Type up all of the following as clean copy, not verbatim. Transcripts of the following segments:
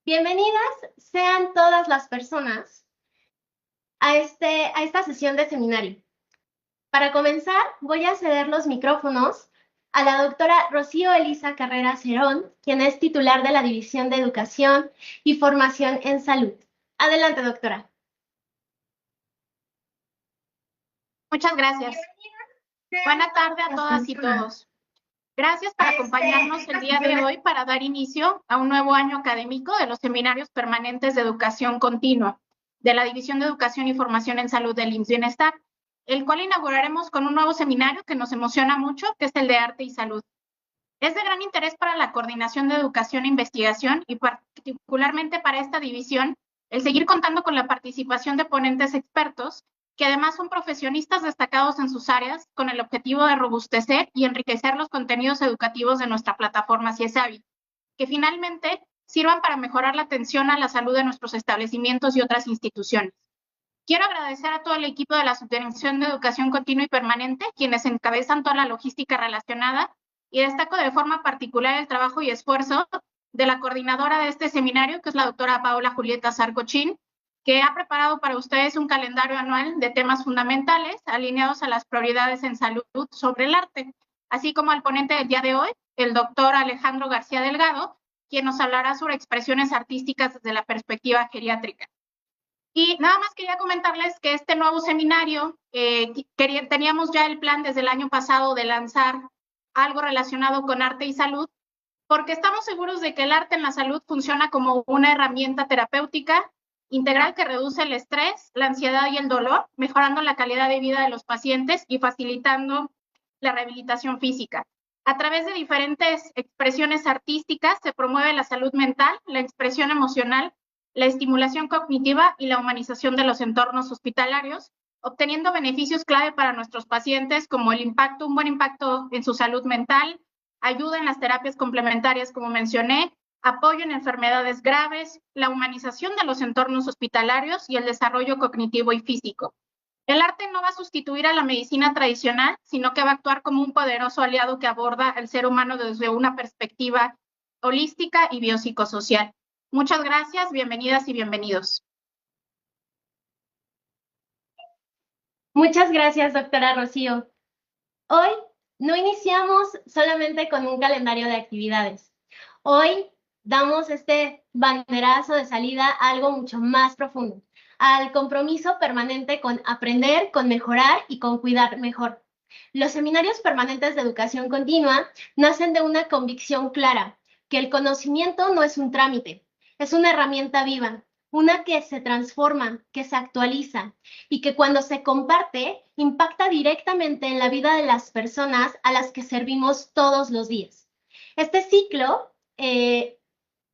Bienvenidas sean todas las personas a esta sesión de seminario. Para comenzar, voy a ceder los micrófonos a la doctora Rocío Elisa Carrera Cerón, quien es titular de la División de Educación y Formación en Salud. Adelante, doctora. Muchas gracias. Buenas tardes a todas y todos. Gracias por acompañarnos el día de hoy para dar inicio a un nuevo año académico de los seminarios permanentes de educación continua de la División de Educación y Formación en Salud del IMSS Bienestar, el cual inauguraremos con un nuevo seminario que nos emociona mucho, que es el de Arte y Salud. Es de gran interés para la coordinación de educación e investigación y particularmente para esta división el seguir contando con la participación de ponentes expertos que además son profesionistas destacados en sus áreas con el objetivo de robustecer y enriquecer los contenidos educativos de nuestra plataforma CIESAVI, que finalmente sirvan para mejorar la atención a la salud de nuestros establecimientos y otras instituciones. Quiero agradecer a todo el equipo de la Subdirección de Educación Continua y Permanente, quienes encabezan toda la logística relacionada, y destaco de forma particular el trabajo y esfuerzo de la coordinadora de este seminario, que es la doctora Paola Julieta Sarcochín, que ha preparado para ustedes un calendario anual de temas fundamentales alineados a las prioridades en salud sobre el arte, así como al ponente del día de hoy, el doctor Alejandro García Delgado, quien nos hablará sobre expresiones artísticas desde la perspectiva geriátrica. Y nada más quería comentarles que este nuevo seminario, teníamos ya el plan desde el año pasado de lanzar algo relacionado con arte y salud, porque estamos seguros de que el arte en la salud funciona como una herramienta terapéutica integral que reduce el estrés, la ansiedad y el dolor, mejorando la calidad de vida de los pacientes y facilitando la rehabilitación física. A través de diferentes expresiones artísticas se promueve la salud mental, la expresión emocional, la estimulación cognitiva y la humanización de los entornos hospitalarios, obteniendo beneficios clave para nuestros pacientes como un buen impacto en su salud mental, ayuda en las terapias complementarias, como mencioné, apoyo en enfermedades graves, la humanización de los entornos hospitalarios y el desarrollo cognitivo y físico. El arte no va a sustituir a la medicina tradicional, sino que va a actuar como un poderoso aliado que aborda al ser humano desde una perspectiva holística y biopsicosocial. Muchas gracias, bienvenidas y bienvenidos. Muchas gracias, doctora Rocío. Hoy no iniciamos solamente con un calendario de actividades. Hoy damos este banderazo de salida a algo mucho más profundo, al compromiso permanente con aprender, con mejorar y con cuidar mejor. Los seminarios permanentes de educación continua nacen de una convicción clara, que el conocimiento no es un trámite, es una herramienta viva, una que se transforma, que se actualiza y que cuando se comparte impacta directamente en la vida de las personas a las que servimos todos los días. Este ciclo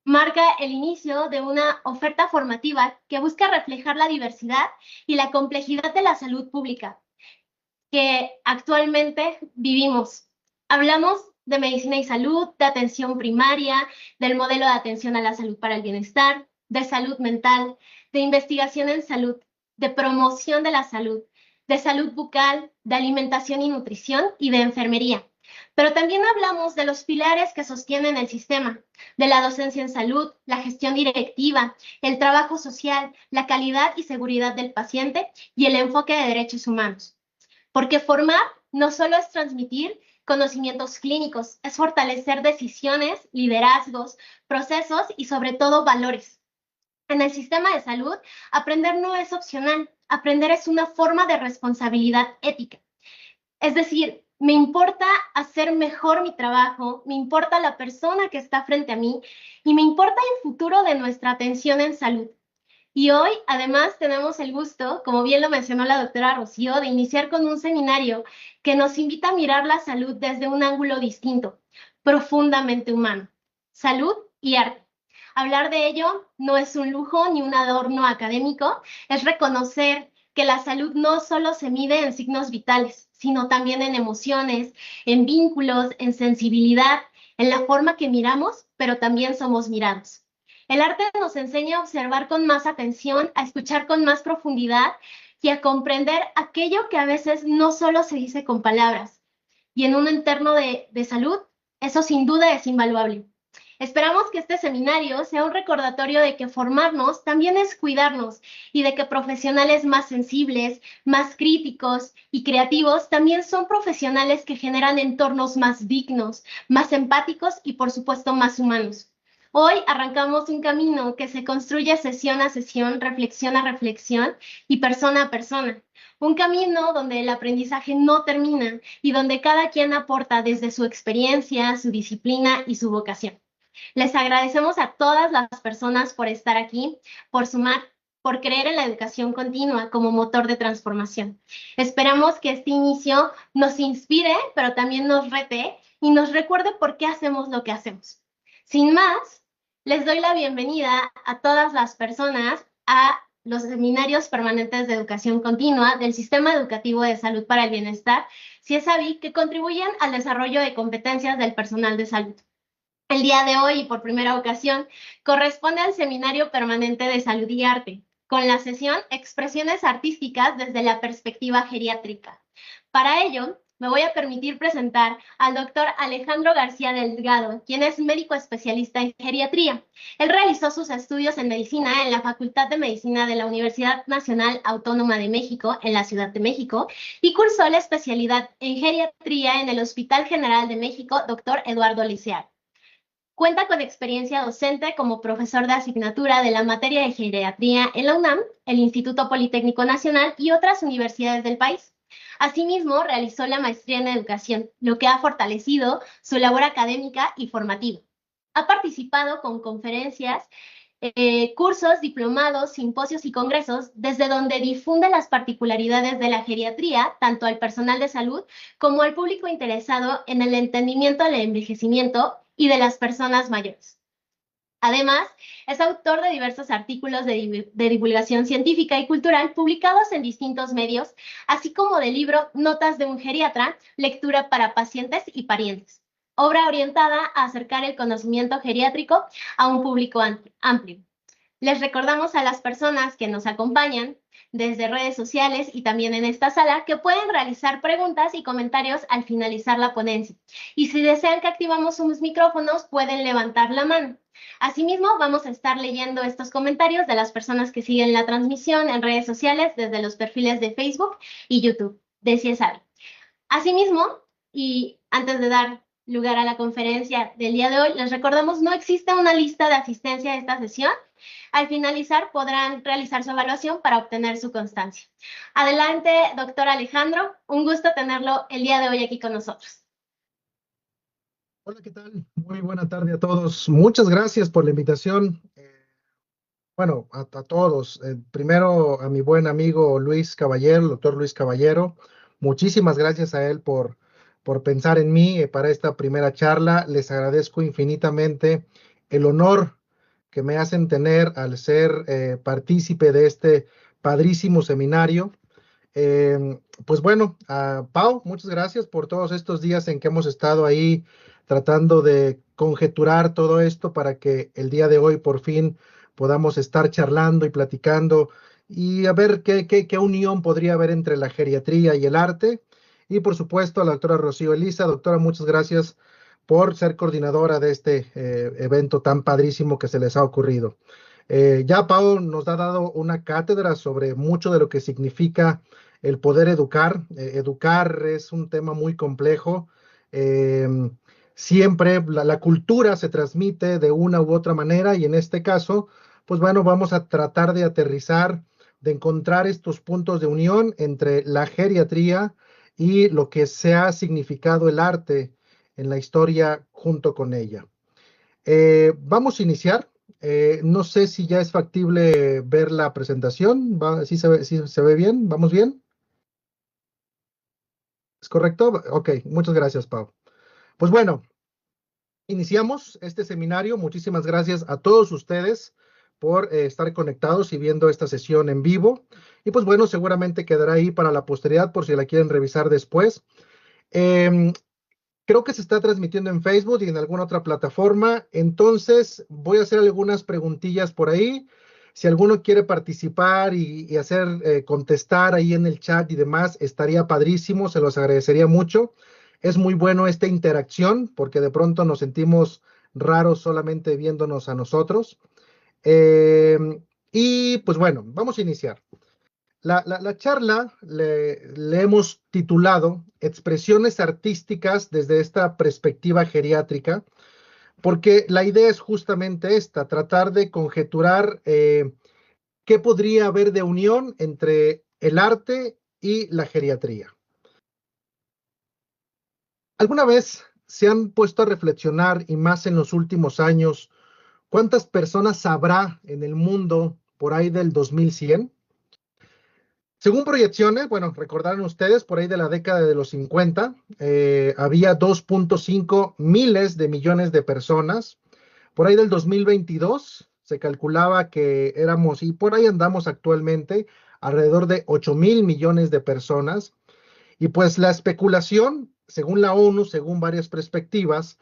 marca el inicio de una oferta formativa que busca reflejar la diversidad y la complejidad de la salud pública que actualmente vivimos. Hablamos de medicina y salud, de atención primaria, del modelo de atención a la salud para el bienestar, de salud mental, de investigación en salud, de promoción de la salud, de salud bucal, de alimentación y nutrición y de enfermería. Pero también hablamos de los pilares que sostienen el sistema, de la docencia en salud, la gestión directiva, el trabajo social, la calidad y seguridad del paciente y el enfoque de derechos humanos. Porque formar no solo es transmitir conocimientos clínicos, es fortalecer decisiones, liderazgos, procesos y sobre todo valores. En el sistema de salud, aprender no es opcional, aprender es una forma de responsabilidad ética. Es decir, me importa hacer mejor mi trabajo, me importa la persona que está frente a mí y me importa el futuro de nuestra atención en salud. Y hoy, además, tenemos el gusto, como bien lo mencionó la doctora Rocío, de iniciar con un seminario que nos invita a mirar la salud desde un ángulo distinto, profundamente humano. Salud y arte. Hablar de ello no es un lujo ni un adorno académico, es reconocer que la salud no solo se mide en signos vitales, sino también en emociones, en vínculos, en sensibilidad, en la forma que miramos, pero también somos mirados. El arte nos enseña a observar con más atención, a escuchar con más profundidad y a comprender aquello que a veces no solo se dice con palabras. Y en un entorno de salud, eso sin duda es invaluable. Esperamos que este seminario sea un recordatorio de que formarnos también es cuidarnos y de que profesionales más sensibles, más críticos y creativos también son profesionales que generan entornos más dignos, más empáticos y por supuesto más humanos. Hoy arrancamos un camino que se construye sesión a sesión, reflexión a reflexión y persona a persona. Un camino donde el aprendizaje no termina y donde cada quien aporta desde su experiencia, su disciplina y su vocación. Les agradecemos a todas las personas por estar aquí, por sumar, por creer en la educación continua como motor de transformación. Esperamos que este inicio nos inspire, pero también nos rete y nos recuerde por qué hacemos lo que hacemos. Sin más, les doy la bienvenida a todas las personas a los seminarios permanentes de educación continua del Sistema Educativo de Salud para el Bienestar, CIESABI, que contribuyen al desarrollo de competencias del personal de salud. El día de hoy, y por primera ocasión, corresponde al Seminario Permanente de Salud y Arte, con la sesión Expresiones Artísticas desde la perspectiva geriátrica. Para ello, me voy a permitir presentar al doctor Alejandro García Delgado, quien es médico especialista en geriatría. Él realizó sus estudios en medicina en la Facultad de Medicina de la Universidad Nacional Autónoma de México, en la Ciudad de México, y cursó la especialidad en geriatría en el Hospital General de México, Dr. Eduardo Liceaga. Cuenta con experiencia docente como profesor de asignatura de la materia de geriatría en la UNAM, el Instituto Politécnico Nacional y otras universidades del país. Asimismo, realizó la maestría en educación, lo que ha fortalecido su labor académica y formativa. Ha participado con conferencias, cursos, diplomados, simposios y congresos, desde donde difunde las particularidades de la geriatría, tanto al personal de salud como al público interesado en el entendimiento del envejecimiento y de las personas mayores. Además, es autor de diversos artículos de divulgación científica y cultural publicados en distintos medios, así como del libro Notas de un geriatra, lectura para pacientes y parientes, obra orientada a acercar el conocimiento geriátrico a un público amplio. Les recordamos a las personas que nos acompañan desde redes sociales y también en esta sala que pueden realizar preguntas y comentarios al finalizar la ponencia. Y si desean que activamos sus micrófonos, pueden levantar la mano. Asimismo, vamos a estar leyendo estos comentarios de las personas que siguen la transmisión en redes sociales desde los perfiles de Facebook y YouTube de CIESABI. Asimismo, y antes de dar lugar a la conferencia del día de hoy, les recordamos no existe una lista de asistencia a esta sesión. Al finalizar podrán realizar su evaluación para obtener su constancia. Adelante, doctor Alejandro, un gusto tenerlo el día de hoy aquí con nosotros. Hola, ¿qué tal? Muy buena tarde a todos. Muchas gracias por la invitación. Bueno, a todos. Primero a mi buen amigo Luis Caballero, el doctor Luis Caballero. Muchísimas gracias a él por pensar en mí para esta primera charla. Les agradezco infinitamente el honor que me hacen tener al ser partícipe de este padrísimo seminario. Pues bueno, Pau, muchas gracias por todos estos días en que hemos estado ahí tratando de conjeturar todo esto para que el día de hoy por fin podamos estar charlando y platicando y a ver qué unión podría haber entre la geriatría y el arte. Y por supuesto a la doctora Rocío Elisa. Doctora, muchas gracias por ser coordinadora de este evento tan padrísimo que se les ha ocurrido. Ya Pau nos ha dado una cátedra sobre mucho de lo que significa el poder educar. Educar es un tema muy complejo. Siempre la cultura se transmite de una u otra manera y en este caso, pues bueno, vamos a tratar de aterrizar, de encontrar estos puntos de unión entre la geriatría y lo que se ha significado el arte en la historia junto con ella. Vamos a iniciar. No sé si ya es factible ver la presentación. ¿Sí se ve bien? ¿Vamos bien? ¿Es correcto? Ok, muchas gracias, Pau. Pues bueno, iniciamos este seminario. Muchísimas gracias a todos ustedes por estar conectados y viendo esta sesión en vivo. Y pues bueno, seguramente quedará ahí para la posteridad por si la quieren revisar después. Creo que se está transmitiendo en Facebook y en alguna otra plataforma. Entonces voy a hacer algunas preguntillas por ahí. Si alguno quiere participar y contestar ahí en el chat y demás, estaría padrísimo, se los agradecería mucho. Es muy bueno esta interacción porque de pronto nos sentimos raros solamente viéndonos a nosotros. Y pues bueno, vamos a iniciar. La charla le hemos titulado Expresiones artísticas desde esta perspectiva geriátrica, porque la idea es justamente esta, tratar de conjeturar qué podría haber de unión entre el arte y la geriatría. ¿Alguna vez se han puesto a reflexionar, y más en los últimos años, cuántas personas habrá en el mundo por ahí del 2100? Según proyecciones, bueno, recordarán ustedes, por ahí de la década de los 50, había 2.5 miles de millones de personas. Por ahí del 2022 se calculaba que éramos, y por ahí andamos actualmente, alrededor de 8.000 millones de personas. Y pues la especulación, según la ONU, según varias perspectivas,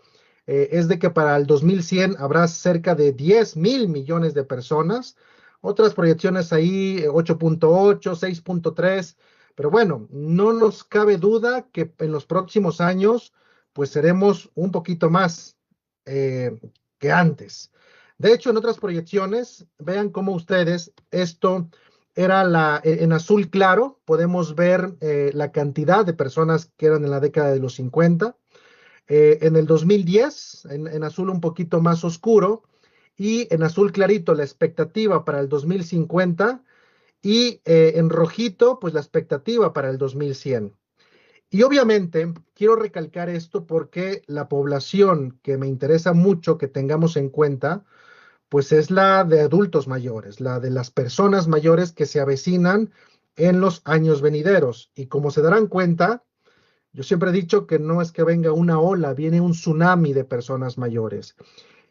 es de que para el 2100 habrá cerca de 10.000 millones de personas. Otras proyecciones ahí, 8.8, 6.3, pero bueno, no nos cabe duda que en los próximos años, pues seremos un poquito más que antes. De hecho, en otras proyecciones, vean cómo ustedes, esto era en azul claro, podemos ver la cantidad de personas que eran en la década de los 50. En el 2010, en azul un poquito más oscuro, y en azul clarito la expectativa para el 2050, y en rojito, pues la expectativa para el 2100. Y obviamente quiero recalcar esto porque la población que me interesa mucho que tengamos en cuenta, pues es la de adultos mayores, la de las personas mayores que se avecinan en los años venideros. Y como se darán cuenta, yo siempre he dicho que no es que venga una ola, viene un tsunami de personas mayores.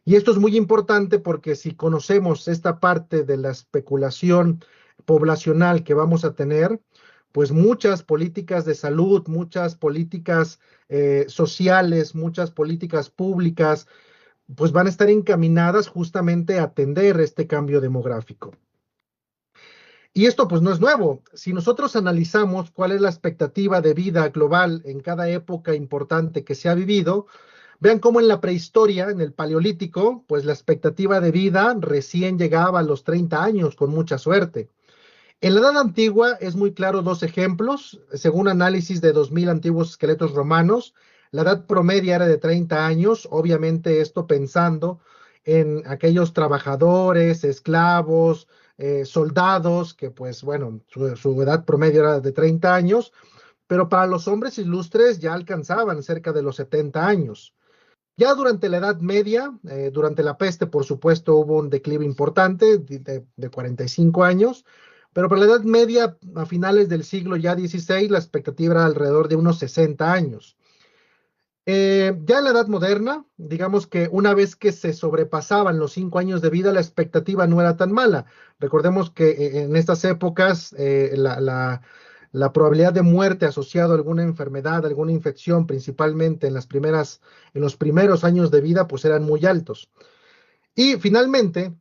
Y esto es muy importante porque si conocemos esta parte de la especulación poblacional que vamos a tener, pues muchas políticas de salud, muchas políticas sociales, muchas políticas públicas, pues van a estar encaminadas justamente a atender este cambio demográfico. Y esto pues no es nuevo. Si nosotros analizamos cuál es la expectativa de vida global en cada época importante que se ha vivido, vean cómo en la prehistoria, en el Paleolítico, pues la expectativa de vida recién llegaba a los 30 años, con mucha suerte. En la Edad Antigua es muy claro dos ejemplos. Según análisis de 2000 antiguos esqueletos romanos, la edad promedia era de 30 años, obviamente esto pensando en aquellos trabajadores, esclavos, soldados, que pues bueno, su edad promedio era de 30 años, pero para los hombres ilustres ya alcanzaban cerca de los 70 años. Ya durante la Edad Media, durante la peste, por supuesto, hubo un declive importante de 45 años, pero para la Edad Media, a finales del siglo ya XVI, la expectativa era alrededor de unos 60 años. Ya en la Edad Moderna, digamos que una vez que se sobrepasaban los 5 años de vida, la expectativa no era tan mala. Recordemos que en estas épocas la probabilidad de muerte asociada a alguna enfermedad, alguna infección, principalmente en los primeros años de vida, pues eran muy altos. Y finalmente,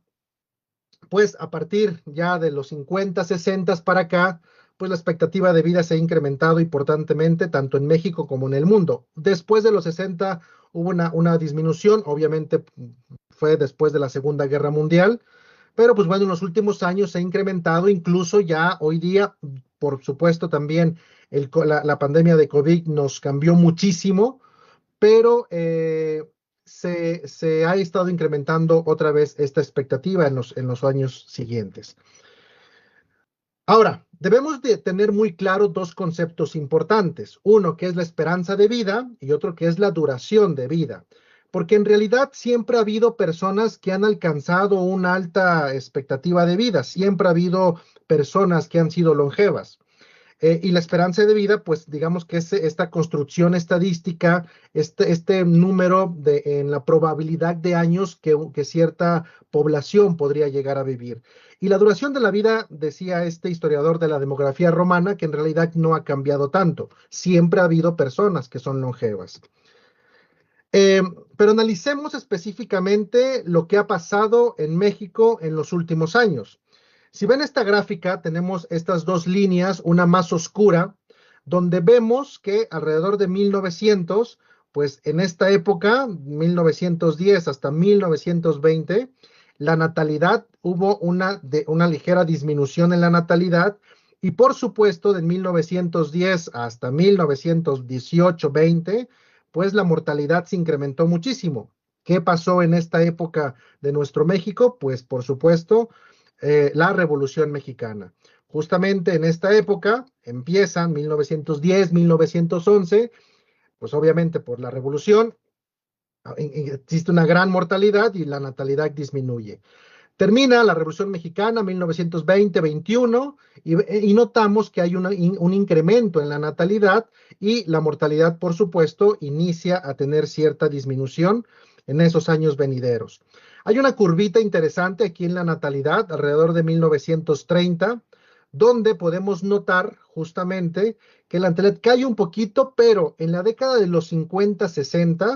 pues a partir ya de los 50, 60 para acá, pues la expectativa de vida se ha incrementado importantemente, tanto en México como en el mundo. Después de los 60 hubo una disminución, obviamente fue después de la Segunda Guerra Mundial, pero pues bueno, en los últimos años se ha incrementado, incluso ya hoy día, por supuesto también la pandemia de COVID nos cambió muchísimo, pero se ha estado incrementando otra vez esta expectativa en los años siguientes. Ahora, debemos de tener muy claro dos conceptos importantes. Uno que es la esperanza de vida y otro que es la duración de vida. Porque en realidad siempre ha habido personas que han alcanzado una alta expectativa de vida. Siempre ha habido personas que han sido longevas. Y la esperanza de vida, pues digamos que es esta construcción estadística, este número en la probabilidad de años que cierta población podría llegar a vivir. Y la duración de la vida, decía este historiador de la demografía romana, que en realidad no ha cambiado tanto. Siempre ha habido personas que son longevas. Pero analicemos específicamente lo que ha pasado en México en los últimos años. Si ven esta gráfica, tenemos estas dos líneas, una más oscura, donde vemos que alrededor de 1900, pues en esta época, 1910 hasta 1920, la natalidad hubo una ligera disminución en la natalidad y por supuesto de 1910 hasta 1918-20, pues la mortalidad se incrementó muchísimo. ¿Qué pasó en esta época de nuestro México? Pues por supuesto la Revolución Mexicana. Justamente en esta época empiezan 1910, 1911, pues obviamente por la revolución existe una gran mortalidad y la natalidad disminuye. Termina la Revolución Mexicana, 1920-21, y notamos que hay un incremento en la natalidad y la mortalidad, por supuesto, inicia a tener cierta disminución en esos años venideros. Hay una curvita interesante aquí en la natalidad, alrededor de 1930, donde podemos notar justamente que la natalidad cae un poquito, pero en la década de los 50, 60,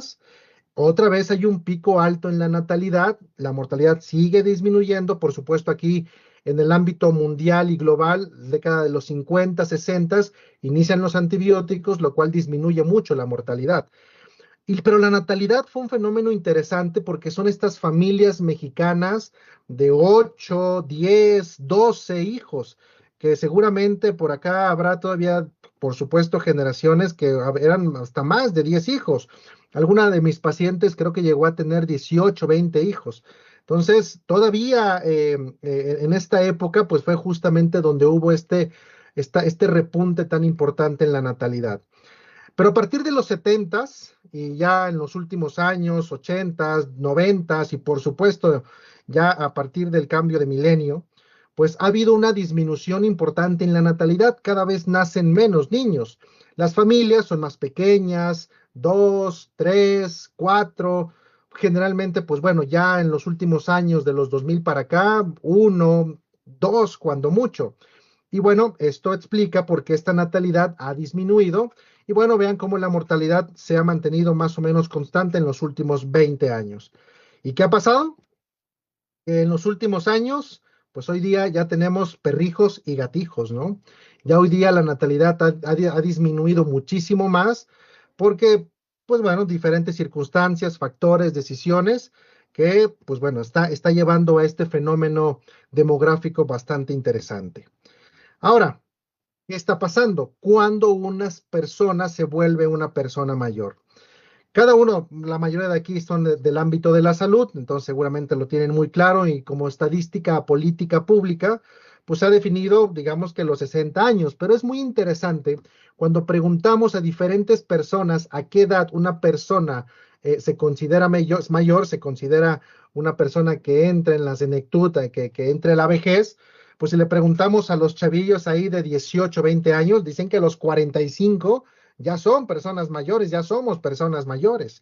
otra vez hay un pico alto en la natalidad, la mortalidad sigue disminuyendo, por supuesto aquí en el ámbito mundial y global, década de los 50, 60, inician los antibióticos, lo cual disminuye mucho la mortalidad. Pero la natalidad fue un fenómeno interesante porque son estas familias mexicanas de 8, 10, 12 hijos, que seguramente por acá habrá todavía, por supuesto, generaciones que eran hasta más de 10 hijos. Alguna de mis pacientes creo que llegó a tener 18, 20 hijos. Entonces, todavía en esta época, pues fue justamente donde hubo este repunte tan importante en la natalidad. Pero a partir de los 70s y ya en los últimos años, 80s, 90s y por supuesto ya a partir del cambio de milenio, pues ha habido una disminución importante en la natalidad. Cada vez nacen menos niños. Las familias son más pequeñas, 2, 3, 4. Generalmente, pues bueno, ya en los últimos años de los 2000 para acá, 1, 2 cuando mucho. Y bueno, esto explica por qué esta natalidad ha disminuido. Y bueno, vean cómo la mortalidad se ha mantenido más o menos constante en los últimos 20 años. ¿Y qué ha pasado? En los últimos años, pues hoy día ya tenemos perrijos y gatijos, ¿no? Ya hoy día la natalidad ha disminuido muchísimo más porque, pues bueno, diferentes circunstancias, factores, decisiones que, pues bueno, está llevando a este fenómeno demográfico bastante interesante. Ahora, ¿qué está pasando? Cuando una persona se vuelve una persona mayor. Cada uno, la mayoría de aquí son del ámbito de la salud, entonces seguramente lo tienen muy claro y como estadística política pública, pues se ha definido, digamos que los 60 años, pero es muy interesante cuando preguntamos a diferentes personas a qué edad una persona se considera mayor, se considera una persona que entra en la senectud, que entra en la vejez. Pues si le preguntamos a los chavillos ahí de 18, 20 años, dicen que a los 45 ya son personas mayores, ya somos personas mayores.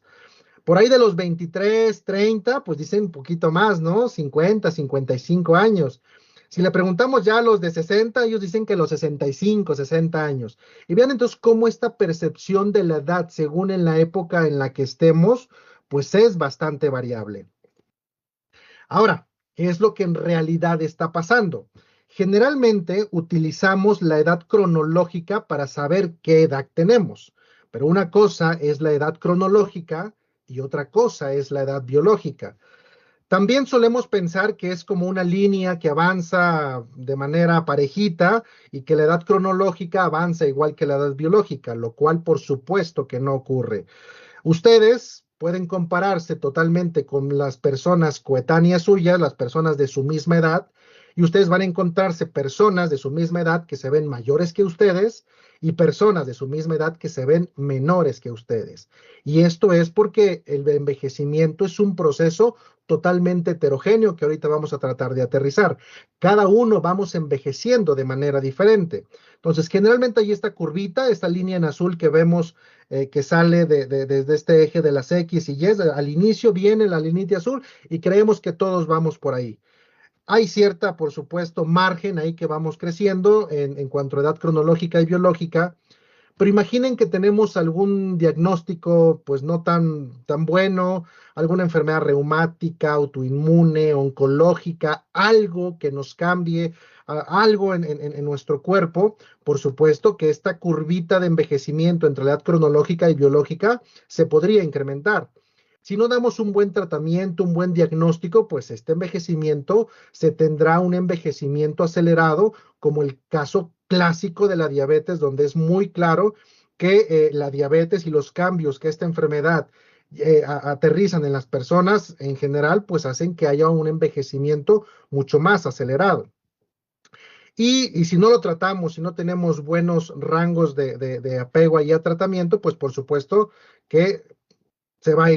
Por ahí de los 23, 30, pues dicen un poquito más, ¿no? 50, 55 años. Si le preguntamos ya a los de 60, ellos dicen que los 65, 60 años. Y vean entonces cómo esta percepción de la edad, según en la época en la que estemos, pues es bastante variable. Ahora, ¿qué es lo que en realidad está pasando? Generalmente utilizamos la edad cronológica para saber qué edad tenemos, pero una cosa es la edad cronológica y otra cosa es la edad biológica. También solemos pensar que es como una línea que avanza de manera parejita y que la edad cronológica avanza igual que la edad biológica, lo cual por supuesto que no ocurre. Ustedes pueden compararse totalmente con las personas coetáneas suyas, las personas de su misma edad, y ustedes van a encontrarse personas de su misma edad que se ven mayores que ustedes y personas de su misma edad que se ven menores que ustedes. Y esto es porque el envejecimiento es un proceso totalmente heterogéneo que ahorita vamos a tratar de aterrizar. Cada uno vamos envejeciendo de manera diferente. Entonces, generalmente hay esta curvita, esta línea en azul que vemos que sale desde este eje de las X y Y. Al inicio viene la línea azul y creemos que todos vamos por ahí. Hay cierta, por supuesto, margen ahí que vamos creciendo en cuanto a edad cronológica y biológica, pero imaginen que tenemos algún diagnóstico pues no tan bueno, alguna enfermedad reumática, autoinmune, oncológica, algo que nos cambie, algo en nuestro cuerpo. Por supuesto que esta curvita de envejecimiento entre la edad cronológica y biológica se podría incrementar. Si no damos un buen tratamiento, un buen diagnóstico, pues este envejecimiento se tendrá un envejecimiento acelerado, como el caso clásico de la diabetes, donde es muy claro que la diabetes y los cambios que esta enfermedad aterrizan en las personas en general, pues hacen que haya un envejecimiento mucho más acelerado. Y si no lo tratamos, si no tenemos buenos rangos de apego ahí a tratamiento, pues por supuesto que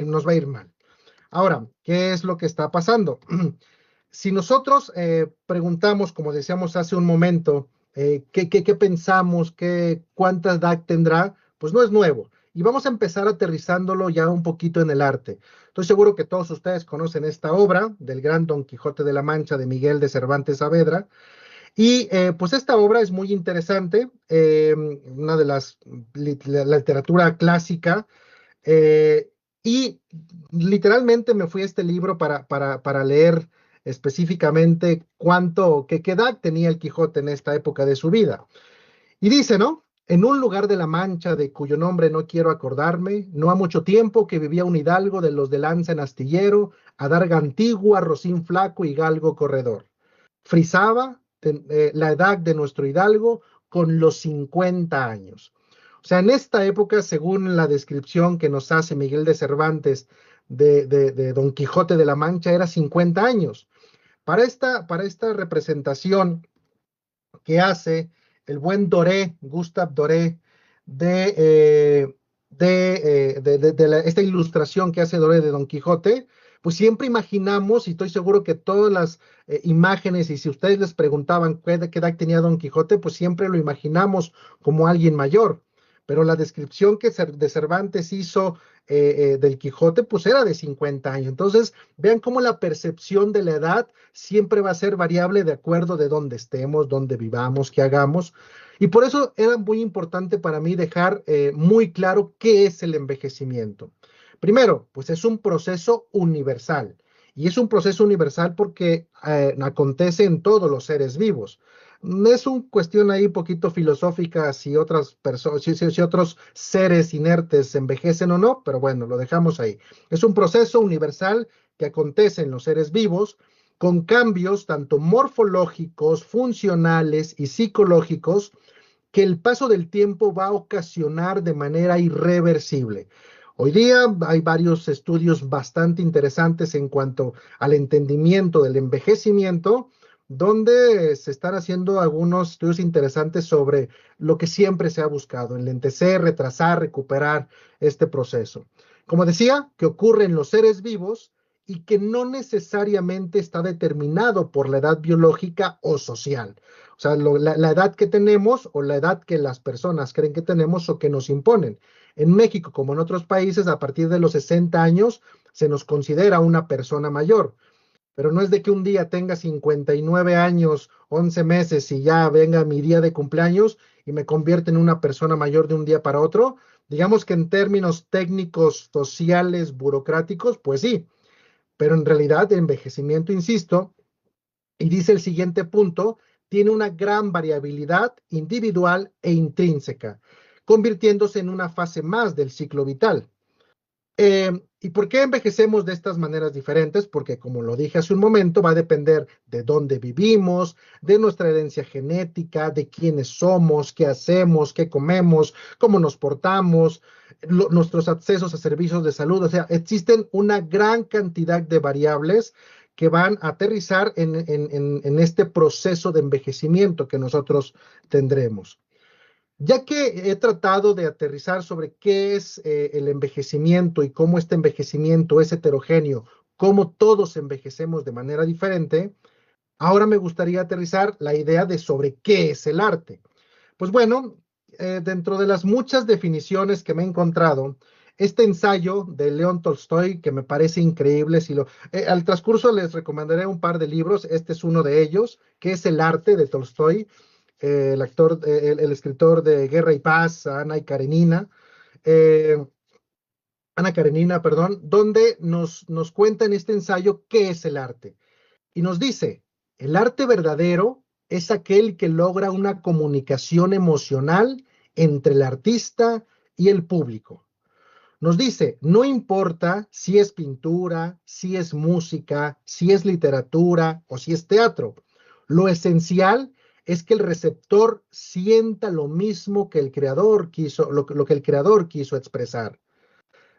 nos va a ir mal. Ahora, ¿qué es lo que está pasando? Si nosotros preguntamos, como decíamos hace un momento, ¿qué pensamos? ¿Cuánta edad tendrá? Pues no es nuevo. Y vamos a empezar aterrizándolo ya un poquito en el arte. Estoy seguro que todos ustedes conocen esta obra del gran Don Quijote de la Mancha de Miguel de Cervantes Saavedra. Y pues esta obra es muy interesante, una de la literatura clásica, y literalmente me fui a este libro para leer específicamente qué edad tenía el Quijote en esta época de su vida. Y dice, ¿no? En un lugar de la Mancha de cuyo nombre no quiero acordarme, no ha mucho tiempo que vivía un hidalgo de los de lanza en astillero, adarga antigua, rocín flaco y galgo corredor. Frisaba la edad de nuestro hidalgo con los 50 años. O sea, en esta época, según la descripción que nos hace Miguel de Cervantes de Don Quijote de la Mancha, era 50 años. Para esta representación que hace el buen Doré, Gustave Doré, esta ilustración que hace Doré de Don Quijote, pues siempre imaginamos, y estoy seguro que todas las imágenes, y si ustedes les preguntaban qué edad tenía Don Quijote, pues siempre lo imaginamos como alguien mayor. Pero la descripción que de Cervantes hizo del Quijote, pues era de 50 años. Entonces, vean cómo la percepción de la edad siempre va a ser variable de acuerdo de dónde estemos, dónde vivamos, qué hagamos. Y por eso era muy importante para mí dejar muy claro qué es el envejecimiento. Primero, pues es un proceso universal. Y es un proceso universal porque acontece en todos los seres vivos. Es una cuestión ahí un poquito filosófica si otras personas, si otros seres inertes envejecen o no, pero bueno, lo dejamos ahí. Es un proceso universal que acontece en los seres vivos con cambios tanto morfológicos, funcionales y psicológicos que el paso del tiempo va a ocasionar de manera irreversible. Hoy día hay varios estudios bastante interesantes en cuanto al entendimiento del envejecimiento, donde se están haciendo algunos estudios interesantes sobre lo que siempre se ha buscado, enlentecer, retrasar, recuperar este proceso. Como decía, que ocurre en los seres vivos y que no necesariamente está determinado por la edad biológica o social. O sea, la edad que tenemos o la edad que las personas creen que tenemos o que nos imponen. En México, como en otros países, a partir de los 60 años se nos considera una persona mayor. Pero no es de que un día tenga 59 años, 11 meses y ya venga mi día de cumpleaños y me convierte en una persona mayor de un día para otro. Digamos que en términos técnicos, sociales, burocráticos, pues sí. Pero en realidad el envejecimiento, insisto, y dice el siguiente punto, tiene una gran variabilidad individual e intrínseca, convirtiéndose en una fase más del ciclo vital. ¿Y por qué envejecemos de estas maneras diferentes? Porque, como lo dije hace un momento, va a depender de dónde vivimos, de nuestra herencia genética, de quiénes somos, qué hacemos, qué comemos, cómo nos portamos, nuestros accesos a servicios de salud. O sea, existen una gran cantidad de variables que van a aterrizar en este proceso de envejecimiento que nosotros tendremos. Ya que he tratado de aterrizar sobre qué es el envejecimiento y cómo este envejecimiento es heterogéneo, cómo todos envejecemos de manera diferente, ahora me gustaría aterrizar la idea de sobre qué es el arte. Pues bueno, dentro de las muchas definiciones que me he encontrado, este ensayo de León Tolstoy, que me parece increíble, al transcurso les recomendaré un par de libros, este es uno de ellos, que es El arte de Tolstoy. el escritor de Guerra y Paz, eh, Ana Karenina, perdón, donde nos cuenta en este ensayo qué es el arte. Y nos dice, el arte verdadero es aquel que logra una comunicación emocional entre el artista y el público. Nos dice, no importa si es pintura, si es música, si es literatura o si es teatro. Lo esencial es que el receptor sienta lo mismo que el creador quiso, lo que el creador quiso expresar.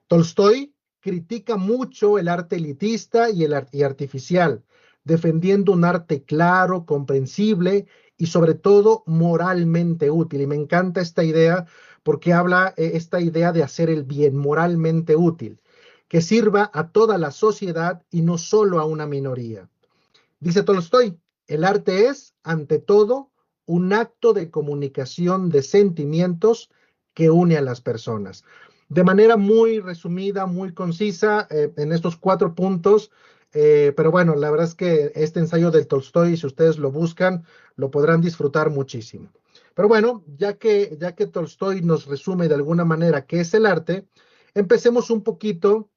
Tolstoy critica mucho el arte elitista y artificial, defendiendo un arte claro, comprensible y sobre todo moralmente útil. Y me encanta esta idea porque habla esta idea de hacer el bien moralmente útil, que sirva a toda la sociedad y no solo a una minoría. Dice Tolstoy, el arte es, ante todo, un acto de comunicación de sentimientos que une a las personas. De manera muy resumida, muy concisa, en estos 4 puntos, pero bueno, la verdad es que este ensayo del Tolstoy, si ustedes lo buscan, lo podrán disfrutar muchísimo. Pero bueno, ya que Tolstoy nos resume de alguna manera qué es el arte, empecemos un poquito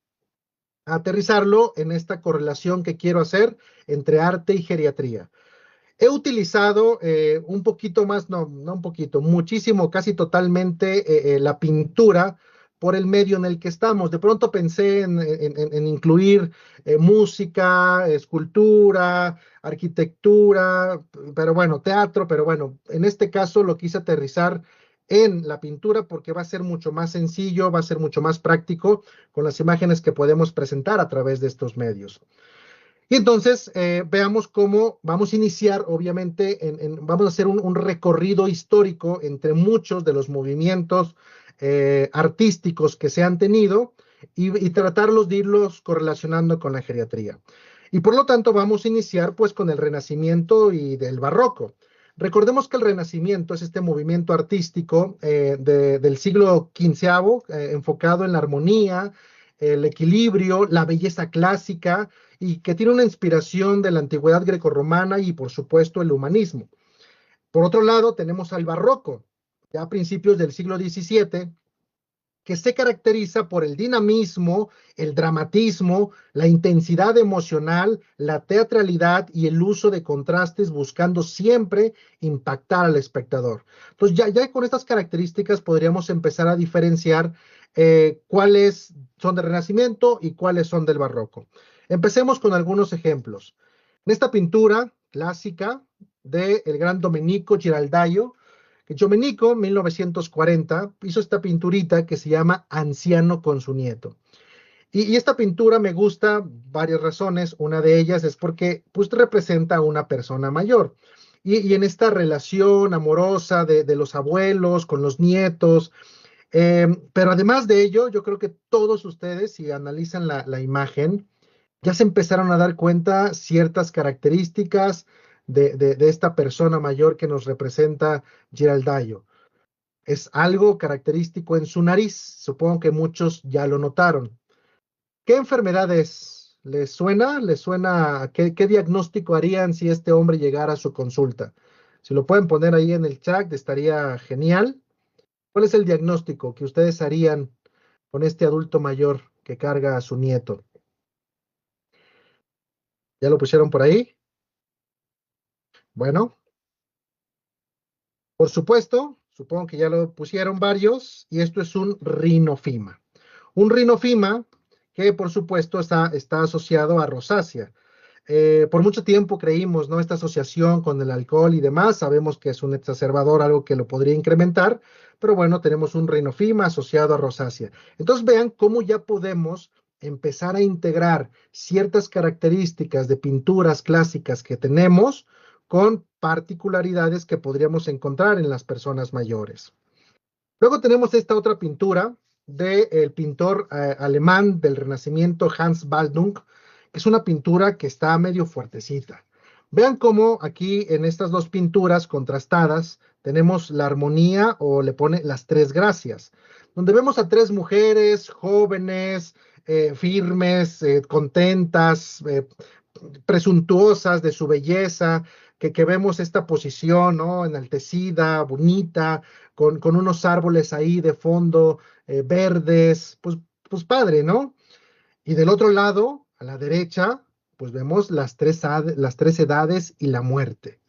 a aterrizarlo en esta correlación que quiero hacer entre arte y geriatría. He utilizado un poquito más, no un poquito, muchísimo, casi totalmente la pintura por el medio en el que estamos. De pronto pensé en incluir música, escultura, arquitectura, pero bueno, teatro, pero bueno, en este caso lo quise aterrizar en la pintura porque va a ser mucho más sencillo, va a ser mucho más práctico con las imágenes que podemos presentar a través de estos medios. Y entonces veamos cómo vamos a iniciar, obviamente, vamos a hacer un recorrido histórico entre muchos de los movimientos artísticos que se han tenido y tratarlos de irlos correlacionando con la geriatría. Y por lo tanto vamos a iniciar pues con el Renacimiento y del Barroco. Recordemos que el Renacimiento es este movimiento artístico del siglo XV enfocado en la armonía, el equilibrio, la belleza clásica, y que tiene una inspiración de la antigüedad grecorromana y por supuesto el humanismo. Por otro lado tenemos al barroco, ya a principios del siglo XVII, que se caracteriza por el dinamismo, el dramatismo, la intensidad emocional, la teatralidad y el uso de contrastes buscando siempre impactar al espectador. Entonces ya con estas características podríamos empezar a diferenciar cuáles son del Renacimiento y cuáles son del Barroco. Empecemos con algunos ejemplos. En esta pintura clásica del gran Domenico Giraldaio, que Domenico, 1940, hizo esta pinturita que se llama Anciano con su nieto. Y esta pintura me gusta varias razones. Una de ellas es porque pues, representa a una persona mayor. Y en esta relación amorosa de los abuelos con los nietos. Pero además de ello, yo creo que todos ustedes, si analizan la imagen, ya se empezaron a dar cuenta ciertas características de esta persona mayor que nos representa Giraldaio. Es algo característico en su nariz, supongo que muchos ya lo notaron. ¿Qué enfermedad es? ¿Les suena? ¿Les suena? ¿Qué diagnóstico harían si este hombre llegara a su consulta? Si lo pueden poner ahí en el chat, estaría genial. ¿Cuál es el diagnóstico que ustedes harían con este adulto mayor que carga a su nieto? ¿Ya lo pusieron por ahí? Bueno, por supuesto, supongo que ya lo pusieron varios, y esto es un rinofima. Un rinofima que por supuesto está asociado a rosácea. Por mucho tiempo creímos, ¿no? Esta asociación con el alcohol y demás, sabemos que es un exacerbador, algo que lo podría incrementar, pero bueno, tenemos un rinofima asociado a rosácea. Entonces vean cómo ya podemos empezar a integrar ciertas características de pinturas clásicas que tenemos con particularidades que podríamos encontrar en las personas mayores. Luego tenemos esta otra pintura del pintor alemán del Renacimiento, Hans Baldung, que es una pintura que está medio fuertecita. Vean cómo aquí en estas dos pinturas contrastadas tenemos la armonía, o le pone las tres gracias, donde vemos a tres mujeres jóvenes, firmes, contentas, presuntuosas de su belleza, que vemos esta posición, ¿no? Enaltecida, bonita, con unos árboles ahí de fondo, verdes, pues padre, ¿no? Y del otro lado, a la derecha, pues vemos las tres edades y la muerte.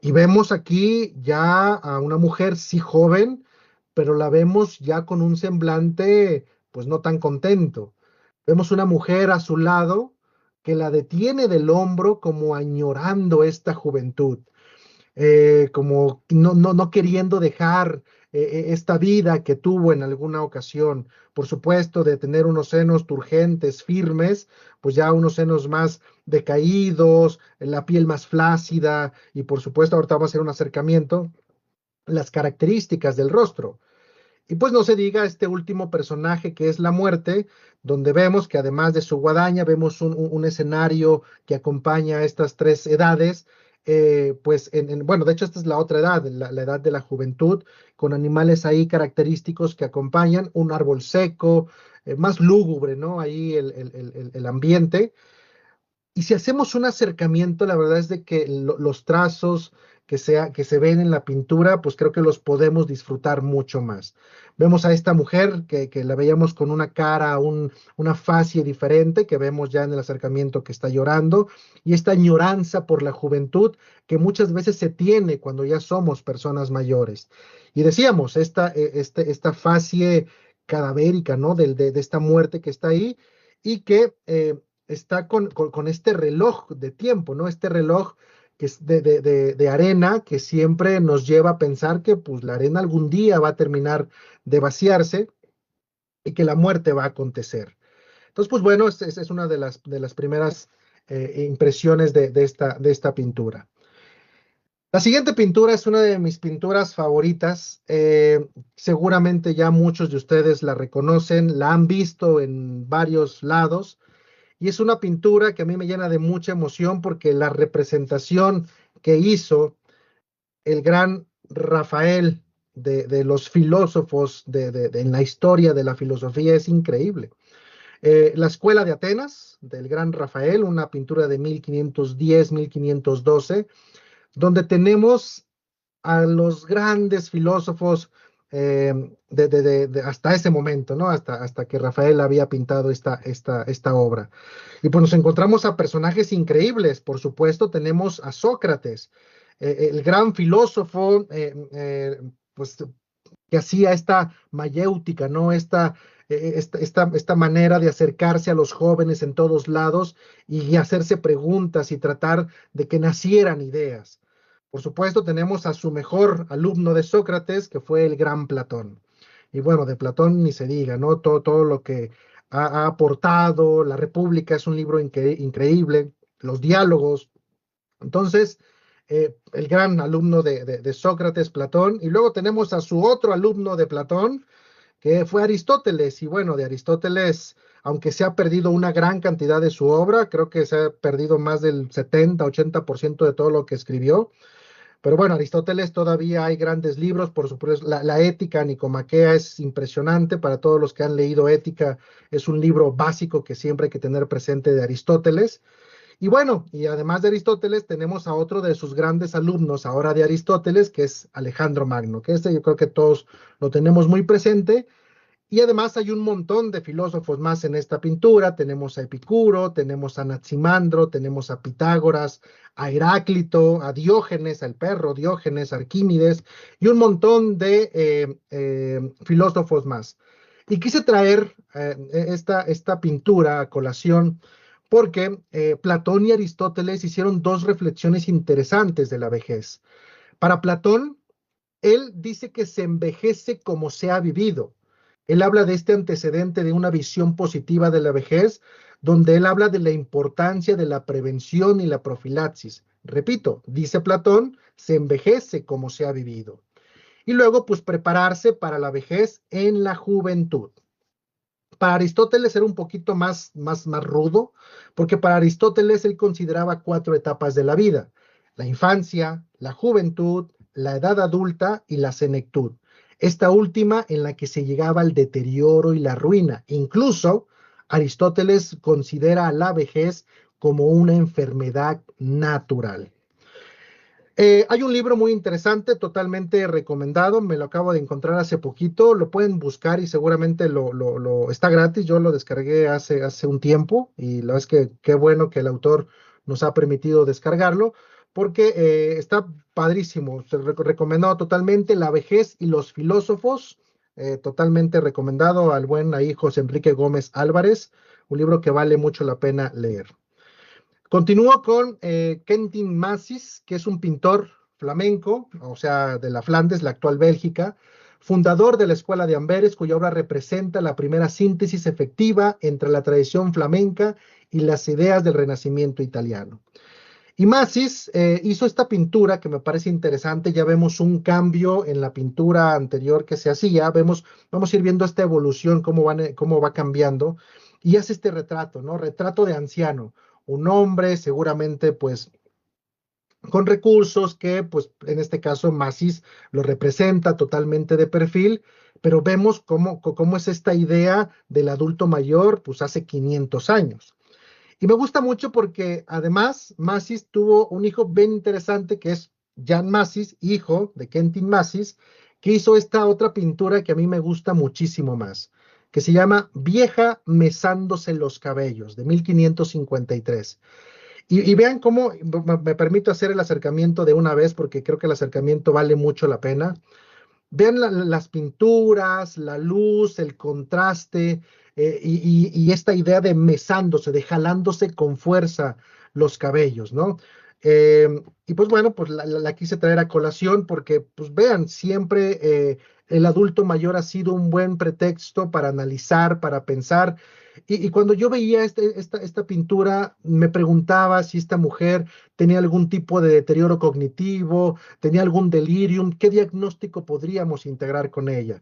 Y vemos aquí ya a una mujer, sí joven, pero la vemos ya con un semblante, pues no tan contento. Vemos una mujer a su lado que la detiene del hombro como añorando esta juventud, como no queriendo dejar esta vida que tuvo en alguna ocasión. Por supuesto, de tener unos senos turgentes, firmes, pues ya unos senos más decaídos, la piel más flácida y por supuesto, ahorita vamos a hacer un acercamiento, las características del rostro. Y pues no se diga este último personaje que es la muerte, donde vemos que además de su guadaña, vemos un escenario que acompaña a estas tres edades, pues bueno, de hecho esta es la otra edad, la edad de la juventud, con animales ahí característicos que acompañan, un árbol seco, más lúgubre, ¿no? Ahí el ambiente. Y si hacemos un acercamiento, la verdad es de que los trazos que se ven en la pintura, pues creo que los podemos disfrutar mucho más. Vemos a esta mujer que la veíamos con una cara, una facie diferente, que vemos ya en el acercamiento que está llorando, y esta añoranza por la juventud que muchas veces se tiene cuando ya somos personas mayores. Y decíamos, esta facie cadavérica, ¿no? De esta muerte que está ahí y que está con este reloj de tiempo, ¿no? Este reloj que es de arena que siempre nos lleva a pensar que pues la arena algún día va a terminar de vaciarse y que la muerte va a acontecer. Entonces, pues bueno, es una de las primeras impresiones de esta pintura. La siguiente pintura es una de mis pinturas favoritas. Seguramente ya muchos de ustedes la reconocen, la han visto en varios lados. Y es una pintura que a mí me llena de mucha emoción porque la representación que hizo el gran Rafael de los filósofos en la historia de la filosofía es increíble. La Escuela de Atenas, del gran Rafael, una pintura de 1510-1512, donde tenemos a los grandes filósofos hasta ese momento, ¿no? Hasta que Rafael había pintado esta obra. Y pues nos encontramos a personajes increíbles. Por supuesto, tenemos a Sócrates, el gran filósofo, pues que hacía esta mayéutica, ¿no? Esta manera de acercarse a los jóvenes en todos lados y hacerse preguntas y tratar de que nacieran ideas. Por supuesto, tenemos a su mejor alumno de Sócrates, que fue el gran Platón. Y bueno, de Platón ni se diga, ¿no? Todo lo que ha aportado, La República es un libro increíble, los diálogos. Entonces, el gran alumno de Sócrates, Platón, y luego tenemos a su otro alumno de Platón, que fue Aristóteles, y bueno, de Aristóteles, aunque se ha perdido una gran cantidad de su obra, creo que se ha perdido más del 70-80% de todo lo que escribió, pero bueno, Aristóteles todavía hay grandes libros, por supuesto, la Ética Nicomaquea es impresionante, para todos los que han leído Ética, es un libro básico que siempre hay que tener presente de Aristóteles. Y bueno, y además de Aristóteles, tenemos a otro de sus grandes alumnos ahora de Aristóteles, que es Alejandro Magno, que yo creo que todos lo tenemos muy presente. Y además hay un montón de filósofos más en esta pintura. Tenemos a Epicuro, tenemos a Anaximandro, tenemos a Pitágoras, a Heráclito, a Diógenes, al perro Diógenes, Arquímedes y un montón de filósofos más. Y quise traer esta pintura a colación porque Platón y Aristóteles hicieron dos reflexiones interesantes de la vejez. Para Platón, él dice que se envejece como se ha vivido. Él habla de este antecedente de una visión positiva de la vejez, donde él habla de la importancia de la prevención y la profilaxis. Repito, dice Platón, se envejece como se ha vivido. Y luego, pues, prepararse para la vejez en la juventud. Para Aristóteles era un poquito más rudo, porque para Aristóteles él consideraba 4 etapas de la vida: la infancia, la juventud, la edad adulta y la senectud. Esta última en la que se llegaba al deterioro y la ruina. Incluso Aristóteles considera a la vejez como una enfermedad natural. Hay un libro muy interesante, totalmente recomendado, me lo acabo de encontrar hace poquito, lo pueden buscar y seguramente está gratis, yo lo descargué hace un tiempo y la verdad es que qué bueno que el autor nos ha permitido descargarlo, porque está padrísimo, recomendado totalmente, La vejez y los filósofos, totalmente recomendado al buen ahí José Enrique Gómez Álvarez, un libro que vale mucho la pena leer. Continúo con Quentin Massys, que es un pintor flamenco, o sea, de la Flandes, la actual Bélgica, fundador de la Escuela de Amberes, cuya obra representa la primera síntesis efectiva entre la tradición flamenca y las ideas del Renacimiento italiano. Y Massys hizo esta pintura que me parece interesante, ya vemos un cambio en la pintura anterior que se hacía, vamos a ir viendo esta evolución, cómo va cambiando, y hace este retrato, ¿no? Retrato de anciano, un hombre seguramente pues con recursos que pues en este caso Massys lo representa totalmente de perfil, pero vemos cómo es esta idea del adulto mayor pues hace 500 años. Y me gusta mucho porque además Massys tuvo un hijo bien interesante que es Jan Massys, hijo de Quentin Massys, que hizo esta otra pintura que a mí me gusta muchísimo más, que se llama Vieja mesándose los cabellos, de 1553. Y vean cómo, me permito hacer el acercamiento de una vez porque creo que el acercamiento vale mucho la pena. Vean las pinturas, la luz, el contraste y esta idea de mesándose, de jalándose con fuerza los cabellos, ¿no? Y pues bueno, pues la quise traer a colación porque, pues vean, siempre el adulto mayor ha sido un buen pretexto para analizar, para pensar. Y cuando yo veía esta pintura, me preguntaba si esta mujer tenía algún tipo de deterioro cognitivo, tenía algún delirium, qué diagnóstico podríamos integrar con ella.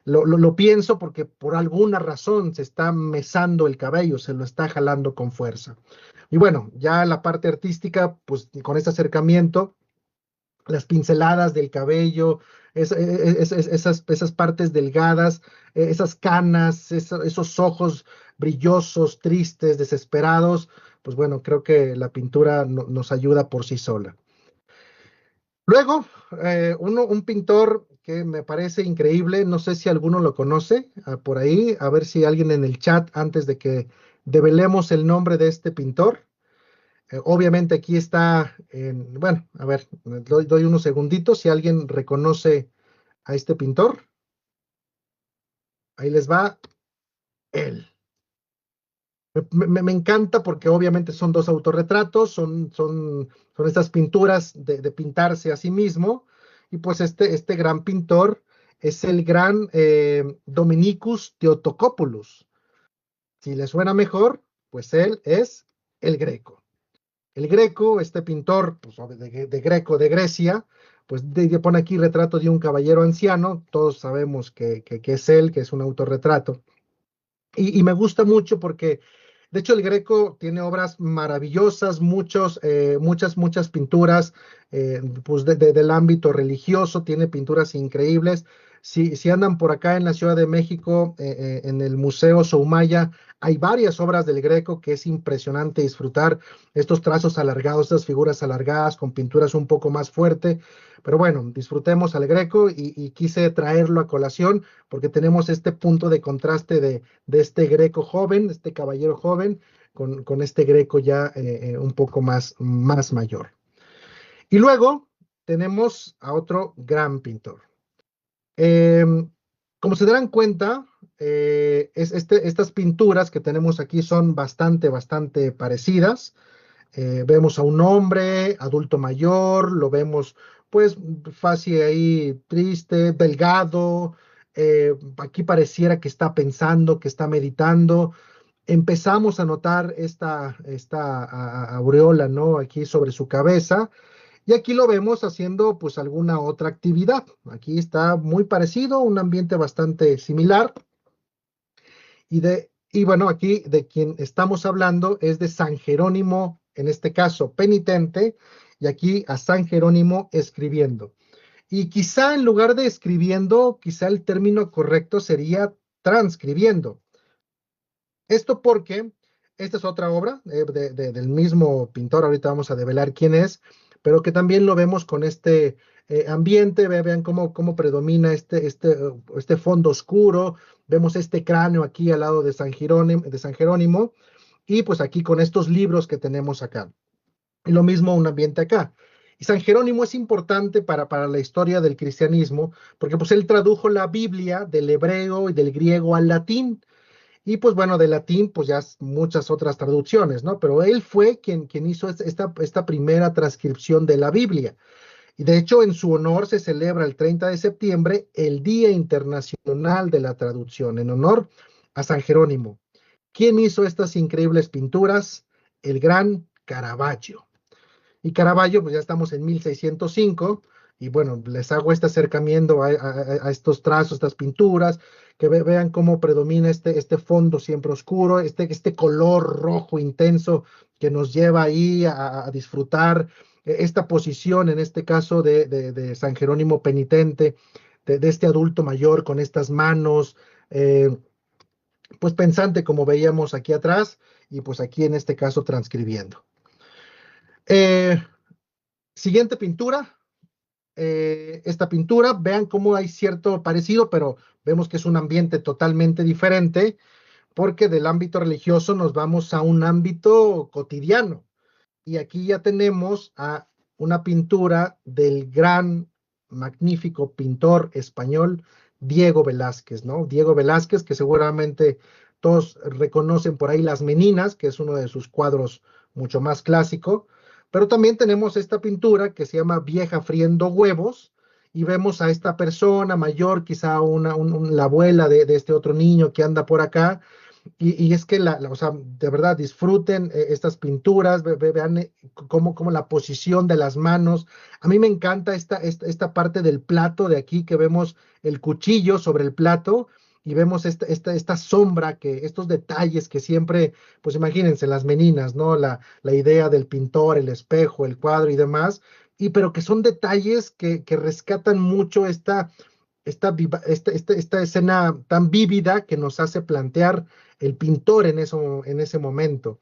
Lo pienso porque por alguna razón se está mesando el cabello, se lo está jalando con fuerza. Y bueno, ya la parte artística, pues con este acercamiento, las pinceladas del cabello, esas partes delgadas, esas canas, esos ojos brillosos, tristes, desesperados, pues bueno, creo que la pintura nos ayuda por sí sola. Luego, un pintor que me parece increíble, no sé si alguno lo conoce por ahí, a ver si alguien en el chat, antes de que develemos el nombre de este pintor. Obviamente aquí está, bueno, a ver, doy unos segunditos, si alguien reconoce a este pintor, ahí les va él. Me encanta porque obviamente son dos autorretratos, son estas pinturas de pintarse a sí mismo, y pues este gran pintor es el gran Dominicus Theotokopoulos. Si le suena mejor, pues él es el Greco. El Greco, este pintor pues, de Greco de Grecia, pues pone aquí retrato de un caballero anciano, todos sabemos que es él, que es un autorretrato. Y me gusta mucho porque, de hecho, el Greco tiene obras maravillosas, muchas pinturas pues del ámbito religioso, tiene pinturas increíbles. Si andan por acá en la Ciudad de México, en el Museo Soumaya, hay varias obras del Greco que es impresionante disfrutar estos trazos alargados, estas figuras alargadas con pinturas un poco más fuertes. Pero bueno, disfrutemos al Greco y quise traerlo a colación porque tenemos este punto de contraste de este Greco joven, este caballero joven, con este Greco ya un poco más mayor. Y luego tenemos a otro gran pintor. Como se darán cuenta, estas pinturas que tenemos aquí son bastante parecidas. Vemos a un hombre adulto mayor, lo vemos pues fácil ahí, triste, delgado, aquí pareciera que está pensando, que está meditando. Empezamos a notar esta aureola, ¿no? Aquí sobre su cabeza. Y aquí lo vemos haciendo pues alguna otra actividad. Aquí está muy parecido, un ambiente bastante similar. Y bueno, aquí de quien estamos hablando es de San Jerónimo, en este caso penitente, y aquí a San Jerónimo escribiendo. Y quizá en lugar de escribiendo, quizá el término correcto sería transcribiendo. Esto porque esta es otra obra del mismo pintor, ahorita vamos a develar quién es, pero que también lo vemos con este ambiente. Vean cómo predomina este fondo oscuro. Vemos este cráneo aquí al lado de San Jerónimo, y pues aquí con estos libros que tenemos acá. Y lo mismo un ambiente acá. Y San Jerónimo es importante para la historia del cristianismo, porque pues él tradujo la Biblia del hebreo y del griego al latín. Y pues bueno, de latín pues ya muchas otras traducciones, ¿no? Pero él fue quien hizo esta primera transcripción de la Biblia. Y de hecho, en su honor se celebra el 30 de septiembre el Día Internacional de la Traducción, en honor a San Jerónimo. ¿Quién hizo estas increíbles pinturas? El gran Caravaggio. Y Caravaggio, pues ya estamos en 1605, y bueno, les hago este acercamiento a estos trazos, estas pinturas, que vean cómo predomina este fondo siempre oscuro, este color rojo intenso que nos lleva ahí a disfrutar esta posición, en este caso de San Jerónimo penitente, de este adulto mayor con estas manos, pues pensante, como veíamos aquí atrás, y pues aquí en este caso transcribiendo. Siguiente pintura. Esta pintura, vean cómo hay cierto parecido, pero vemos que es un ambiente totalmente diferente, porque del ámbito religioso nos vamos a un ámbito cotidiano. Y aquí ya tenemos a una pintura del gran, magnífico pintor español Diego Velázquez, ¿no? Diego Velázquez, que seguramente todos reconocen por ahí Las Meninas, que es uno de sus cuadros mucho más clásico. Pero también tenemos esta pintura que se llama Vieja friendo huevos, y vemos a esta persona mayor, quizá la abuela de este otro niño que anda por acá. Y es que, o sea, de verdad, disfruten estas pinturas, vean cómo la posición de las manos. A mí me encanta esta parte del plato de aquí, que vemos el cuchillo sobre el plato, y vemos esta sombra, estos detalles que siempre, pues imagínense, Las Meninas, ¿no? La idea del pintor, el espejo, el cuadro y demás, pero que son detalles que rescatan mucho esta escena tan vívida que nos hace plantear el pintor en ese momento.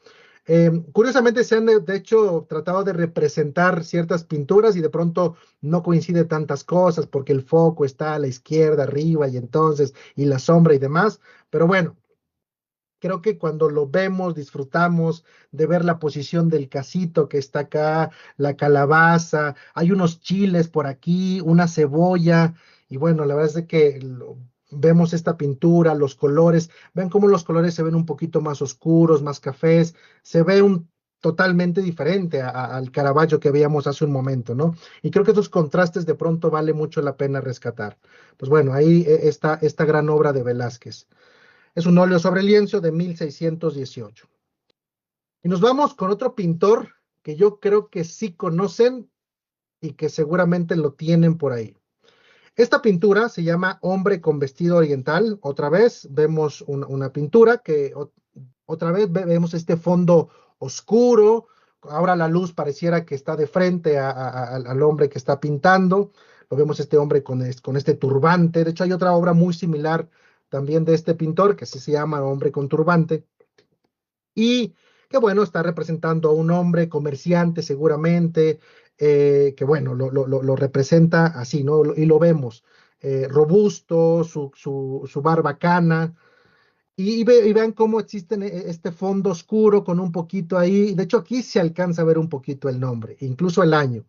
Curiosamente se han de hecho tratado de representar ciertas pinturas, y de pronto no coincide tantas cosas porque el foco está a la izquierda, arriba, y la sombra y demás, pero bueno, creo que cuando lo vemos, disfrutamos de ver la posición del casito que está acá, la calabaza, hay unos chiles por aquí, una cebolla, y bueno, la verdad es que vemos esta pintura, los colores, ven cómo los colores se ven un poquito más oscuros, más cafés, se ve totalmente diferente al Caravaggio que veíamos hace un momento, ¿no? Y creo que esos contrastes de pronto vale mucho la pena rescatar. Pues bueno, ahí está esta gran obra de Velázquez. Es un óleo sobre lienzo de 1618. Y nos vamos con otro pintor que yo creo que sí conocen y que seguramente lo tienen por ahí. Esta pintura se llama Hombre con vestido oriental. Otra vez vemos una pintura que otra vez vemos este fondo oscuro. Ahora la luz pareciera que está de frente al hombre que está pintando. Lo vemos este hombre con este turbante. De hecho, hay otra obra muy similar también de este pintor, que sí se llama Hombre con turbante, y que bueno, está representando a un hombre comerciante seguramente, que bueno, lo representa así, ¿no? Y lo vemos, robusto, su barba cana, y vean cómo existe este fondo oscuro con un poquito ahí. De hecho, aquí se alcanza a ver un poquito el nombre, incluso el año.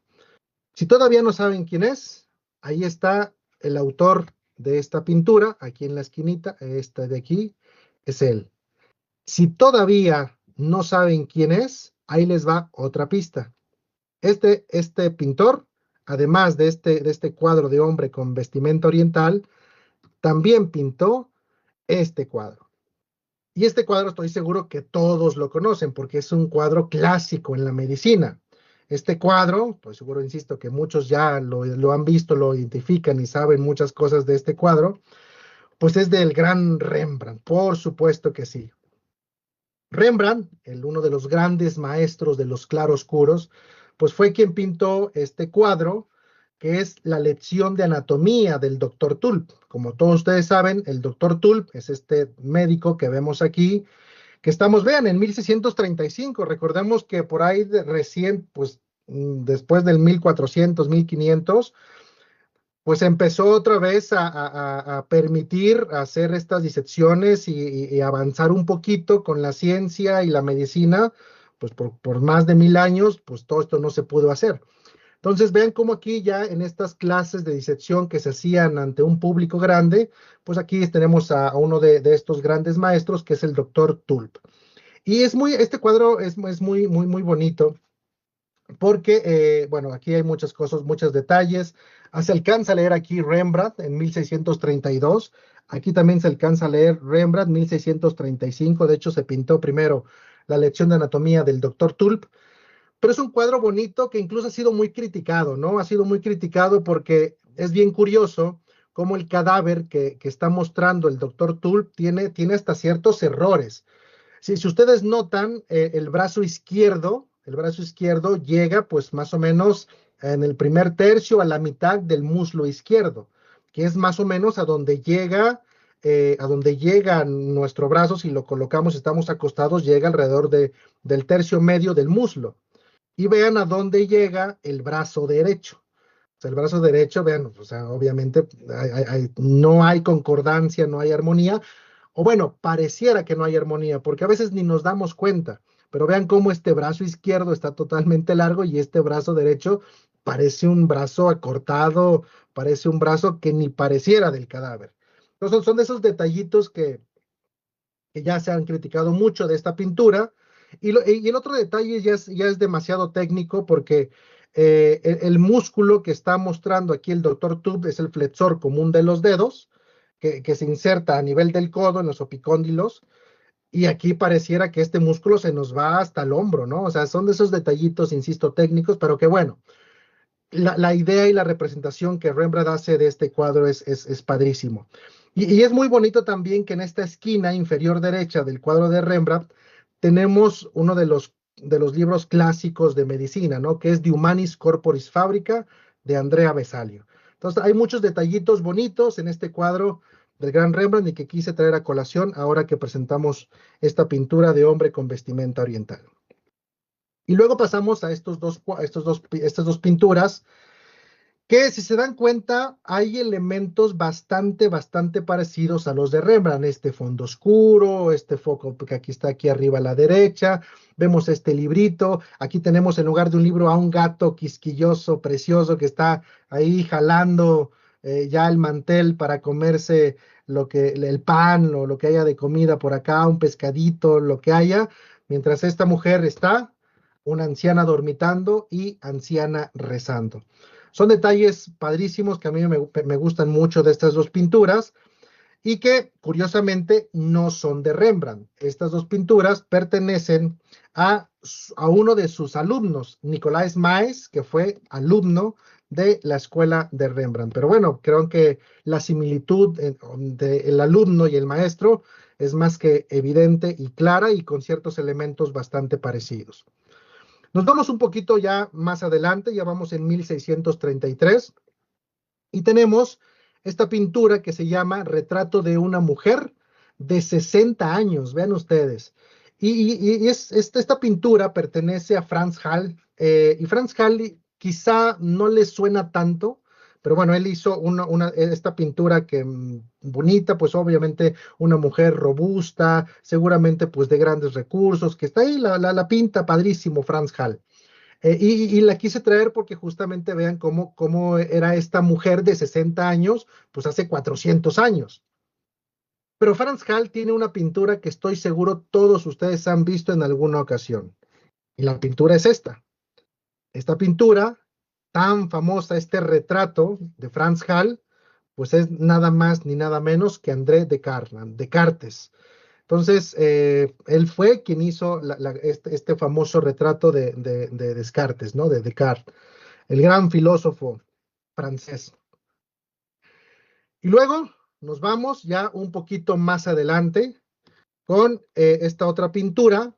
Si todavía no saben quién es, ahí está el autor de esta pintura, aquí en la esquinita, esta de aquí, es él. Si todavía no saben quién es, ahí les va otra pista. Este pintor, además de este cuadro de hombre con vestimenta oriental, también pintó este cuadro. Y este cuadro estoy seguro que todos lo conocen, porque es un cuadro clásico en la medicina. Este cuadro, estoy seguro, insisto, que muchos ya lo han visto, lo identifican y saben muchas cosas de este cuadro, pues es del gran Rembrandt, por supuesto que sí. Rembrandt, uno de los grandes maestros de los claroscuros, pues fue quien pintó este cuadro, que es la lección de anatomía del doctor Tulp. Como todos ustedes saben, el doctor Tulp es este médico que vemos aquí, que estamos, vean, en 1635. Recordemos que por ahí recién, pues después del 1400, 1500, pues empezó otra vez a permitir hacer estas disecciones y avanzar un poquito con la ciencia y la medicina, pues por más de 1000 años, pues todo esto no se pudo hacer. Entonces vean cómo aquí ya en estas clases de disección que se hacían ante un público grande, pues aquí tenemos a uno de estos grandes maestros, que es el doctor Tulp. Y este cuadro es muy bonito, porque, bueno, aquí hay muchas cosas, muchos detalles. Se alcanza a leer aquí Rembrandt en 1632. Aquí también se alcanza a leer Rembrandt 1635. De hecho, se pintó primero la lección de anatomía del doctor Tulp. Pero es un cuadro bonito que incluso ha sido muy criticado, ¿no? Ha sido muy criticado porque es bien curioso cómo el cadáver que está mostrando el doctor Tulp tiene hasta ciertos errores. Si ustedes notan, el brazo izquierdo llega pues más o menos en el primer tercio a la mitad del muslo izquierdo, que es más o menos a donde llega nuestro brazo. Si lo colocamos, estamos acostados, llega alrededor del tercio medio del muslo. Y vean a dónde llega el brazo derecho. O sea, el brazo derecho, vean, o sea, obviamente no hay concordancia, no hay armonía, o bueno, pareciera que no hay armonía, porque a veces ni nos damos cuenta, pero vean cómo este brazo izquierdo está totalmente largo y este brazo derecho parece un brazo acortado, parece un brazo que ni pareciera del cadáver. Entonces son de esos detallitos que ya se han criticado mucho de esta pintura. Y el otro detalle ya es demasiado técnico, porque el músculo que está mostrando aquí el doctor Tulp es el flexor común de los dedos, que se inserta a nivel del codo en los opicóndilos, y aquí pareciera que este músculo se nos va hasta el hombro, ¿no? O sea, son de esos detallitos, insisto, técnicos, pero que bueno, la idea y la representación que Rembrandt hace de este cuadro es padrísimo. Y es muy bonito también que en esta esquina inferior derecha del cuadro de Rembrandt tenemos uno de los libros clásicos de medicina, ¿no? Que es De Humanis Corporis Fabrica, de Andrea Vesalio. Entonces hay muchos detallitos bonitos en este cuadro del gran Rembrandt y que quise traer a colación ahora que presentamos esta pintura de hombre con vestimenta oriental. Y luego pasamos a estas dos pinturas, que si se dan cuenta, hay elementos bastante parecidos a los de Rembrandt. Este fondo oscuro, este foco que aquí está aquí arriba a la derecha, vemos este librito, aquí tenemos en lugar de un libro a un gato quisquilloso, precioso, que está ahí jalando ya el mantel para comerse el pan o lo que haya de comida por acá, un pescadito, lo que haya, mientras esta mujer está, una anciana dormitando y anciana rezando. Son detalles padrísimos que a mí me gustan mucho de estas dos pinturas, y que curiosamente no son de Rembrandt. Estas dos pinturas pertenecen a uno de sus alumnos, Nicolaes Maes, que fue alumno de la escuela de Rembrandt. Pero bueno, creo que la similitud del alumno y el maestro es más que evidente y clara, y con ciertos elementos bastante parecidos. Nos vamos un poquito ya más adelante, ya vamos en 1633, y tenemos esta pintura que se llama Retrato de una mujer de 60 años, vean ustedes. Esta pintura pertenece a Frans Hal, y Frans Hal quizá no le suena tanto, pero bueno, él hizo esta pintura que bonita, pues obviamente una mujer robusta, seguramente pues de grandes recursos, que está ahí, la pinta padrísimo Frans Hal. Y la quise traer porque justamente vean cómo era esta mujer de 60 años, pues hace 400 años. Pero Frans Hal tiene una pintura que estoy seguro todos ustedes han visto en alguna ocasión. Y la pintura es esta. Esta pintura tan famosa, este retrato de Frans Hal, pues es nada más ni nada menos que André Descartes. Entonces, él fue quien hizo este famoso retrato de Descartes, ¿no? De Descartes, el gran filósofo francés. Y luego nos vamos ya un poquito más adelante con esta otra pintura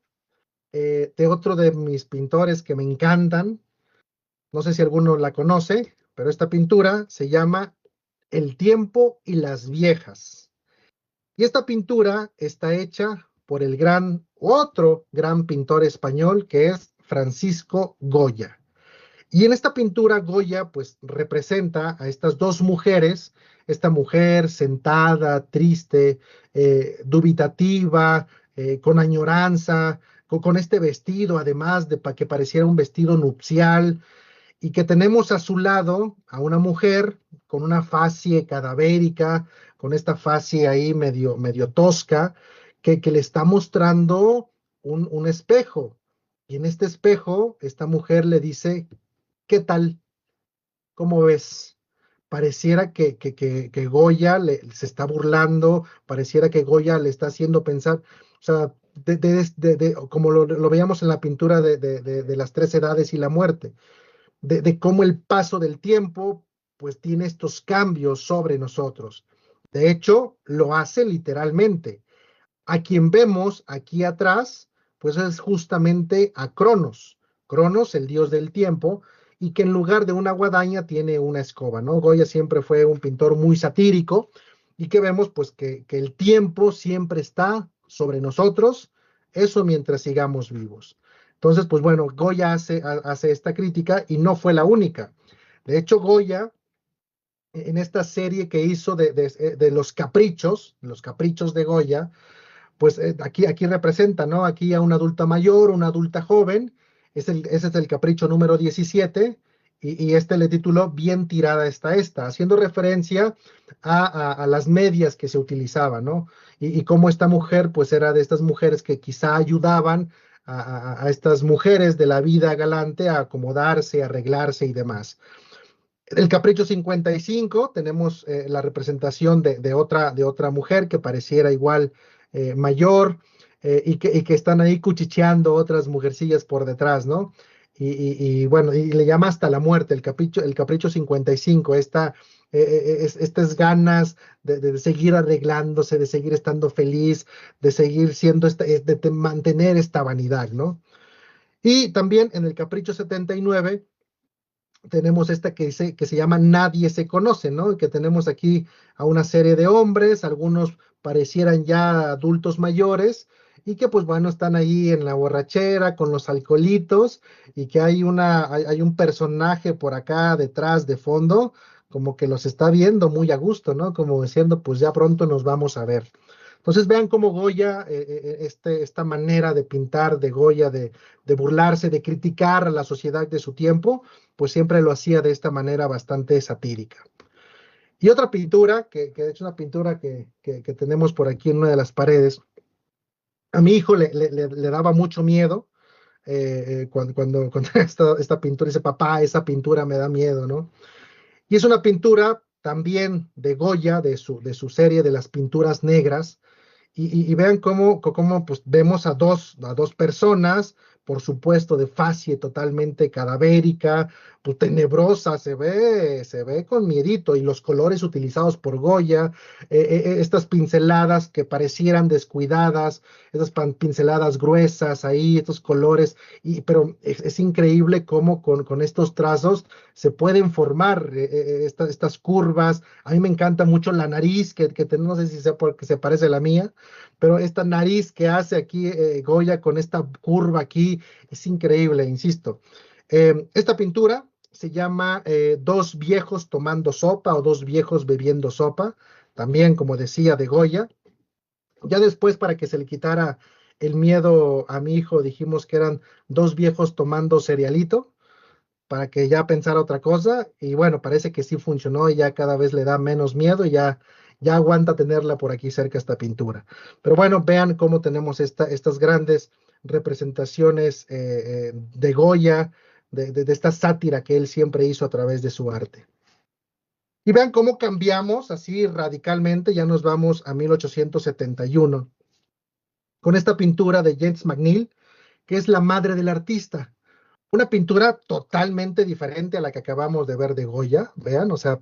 de otro de mis pintores que me encantan. No sé si alguno la conoce, pero esta pintura se llama El tiempo y las viejas. Y esta pintura está hecha por otro gran pintor español, que es Francisco Goya. Y en esta pintura Goya pues representa a estas dos mujeres, esta mujer sentada, triste, dubitativa, con añoranza, con este vestido además de que pareciera un vestido nupcial, y que tenemos a su lado a una mujer con una facie cadavérica, con esta facie ahí medio tosca, que le está mostrando un espejo. Y en este espejo, esta mujer le dice, ¿qué tal? ¿Cómo ves? Pareciera que Goya se está burlando, pareciera que Goya le está haciendo pensar, o sea, como lo veíamos en la pintura de las tres edades y la muerte, de cómo el paso del tiempo pues tiene estos cambios sobre nosotros. De hecho, lo hace literalmente. A quien vemos aquí atrás, pues es justamente a Cronos. Cronos, el dios del tiempo, y que en lugar de una guadaña tiene una escoba, ¿no? Goya siempre fue un pintor muy satírico y que vemos pues que el tiempo siempre está sobre nosotros, eso mientras sigamos vivos. Entonces, pues bueno, Goya hace esta crítica y no fue la única. De hecho, Goya, en esta serie que hizo de los caprichos de Goya, pues aquí representa, ¿no? Aquí a una adulta mayor, una adulta joven, ese es el capricho número 17, y este le tituló Bien tirada está esta, haciendo referencia a las medias que se utilizaban, ¿no? Y cómo esta mujer, pues era de estas mujeres que quizá ayudaban a estas mujeres de la vida galante a acomodarse, a arreglarse y demás. El Capricho 55 tenemos la representación de otra mujer que pareciera igual mayor, y que están ahí cuchicheando otras mujercillas por detrás, ¿no? Y bueno, y le llama hasta la muerte el Capricho 55, estas ganas de seguir arreglándose, de seguir estando feliz, de seguir siendo, de mantener esta vanidad, ¿no? Y también en el Capricho 79 tenemos esta que se llama Nadie se conoce, ¿no? Que tenemos aquí a una serie de hombres, algunos parecieran ya adultos mayores, y que pues bueno, están ahí en la borrachera con los alcoholitos, y que hay un personaje por acá detrás de fondo, como que los está viendo muy a gusto, ¿no? Como diciendo, pues ya pronto nos vamos a ver. Entonces vean cómo Goya, esta manera de pintar de Goya, de burlarse, de criticar a la sociedad de su tiempo, pues siempre lo hacía de esta manera bastante satírica. Y otra pintura, que de hecho una pintura que tenemos por aquí en una de las paredes, a mi hijo le daba mucho miedo cuando esta pintura, dice, papá, esa pintura me da miedo, ¿no? Y es una pintura también de Goya, de su serie de las pinturas negras, y vean cómo pues, vemos a dos personas, por supuesto, de facie totalmente cadavérica, pues tenebrosa, se ve con miedito, y los colores utilizados por Goya, estas pinceladas que parecieran descuidadas, estas pinceladas gruesas ahí, estos colores, pero es increíble cómo con estos trazos se pueden formar estas curvas. A mí me encanta mucho la nariz, no sé si sea porque se parece a la mía, pero esta nariz que hace aquí Goya con esta curva aquí es increíble, insisto. Esta pintura se llama Dos viejos tomando sopa o Dos viejos bebiendo sopa, también como decía de Goya. Ya después, para que se le quitara el miedo a mi hijo, dijimos que eran dos viejos tomando cerealito, para que ya pensara otra cosa, y bueno, parece que sí funcionó y ya cada vez le da menos miedo y ya aguanta tenerla por aquí cerca esta pintura. Pero bueno, vean cómo tenemos estas grandes representaciones de Goya, de esta sátira que él siempre hizo a través de su arte. Y vean cómo cambiamos así radicalmente, ya nos vamos a 1871, con esta pintura de James McNeill, que es La madre del artista. Una pintura totalmente diferente a la que acabamos de ver de Goya, vean, o sea,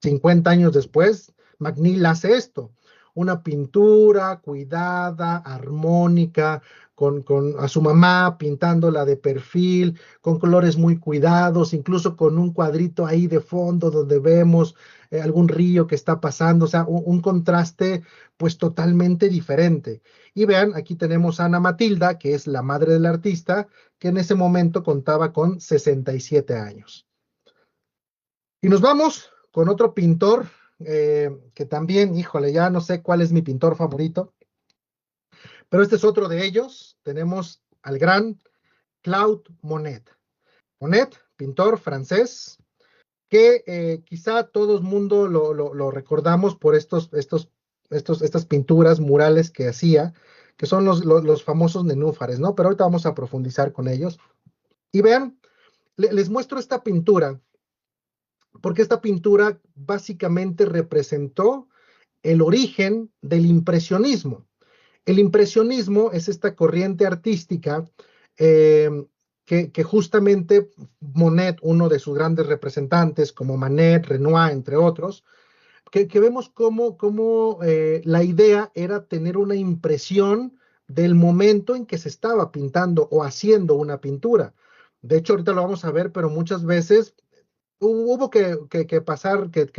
50 años después, McNeill hace esto, una pintura cuidada, armónica, con a su mamá pintándola de perfil, con colores muy cuidados, incluso con un cuadrito ahí de fondo donde vemos algún río que está pasando, o sea, un contraste pues totalmente diferente. Y vean, aquí tenemos a Ana Matilda, que es la madre del artista, que en ese momento contaba con 67 años. Y nos vamos con otro pintor que también, híjole, ya no sé cuál es mi pintor favorito, pero este es otro de ellos. Tenemos al gran Claude Monet. Monet, pintor francés, que quizá todo el mundo lo recordamos por estas pinturas murales que hacía, que son los famosos nenúfares, ¿no? Pero ahorita vamos a profundizar con ellos. Y vean, les muestro esta pintura, porque esta pintura básicamente representó el origen del impresionismo. El impresionismo es esta corriente artística que justamente Monet, uno de sus grandes representantes, como Manet, Renoir, entre otros, que vemos cómo la idea era tener una impresión del momento en que se estaba pintando o haciendo una pintura. De hecho, ahorita lo vamos a ver, pero muchas veces hubo que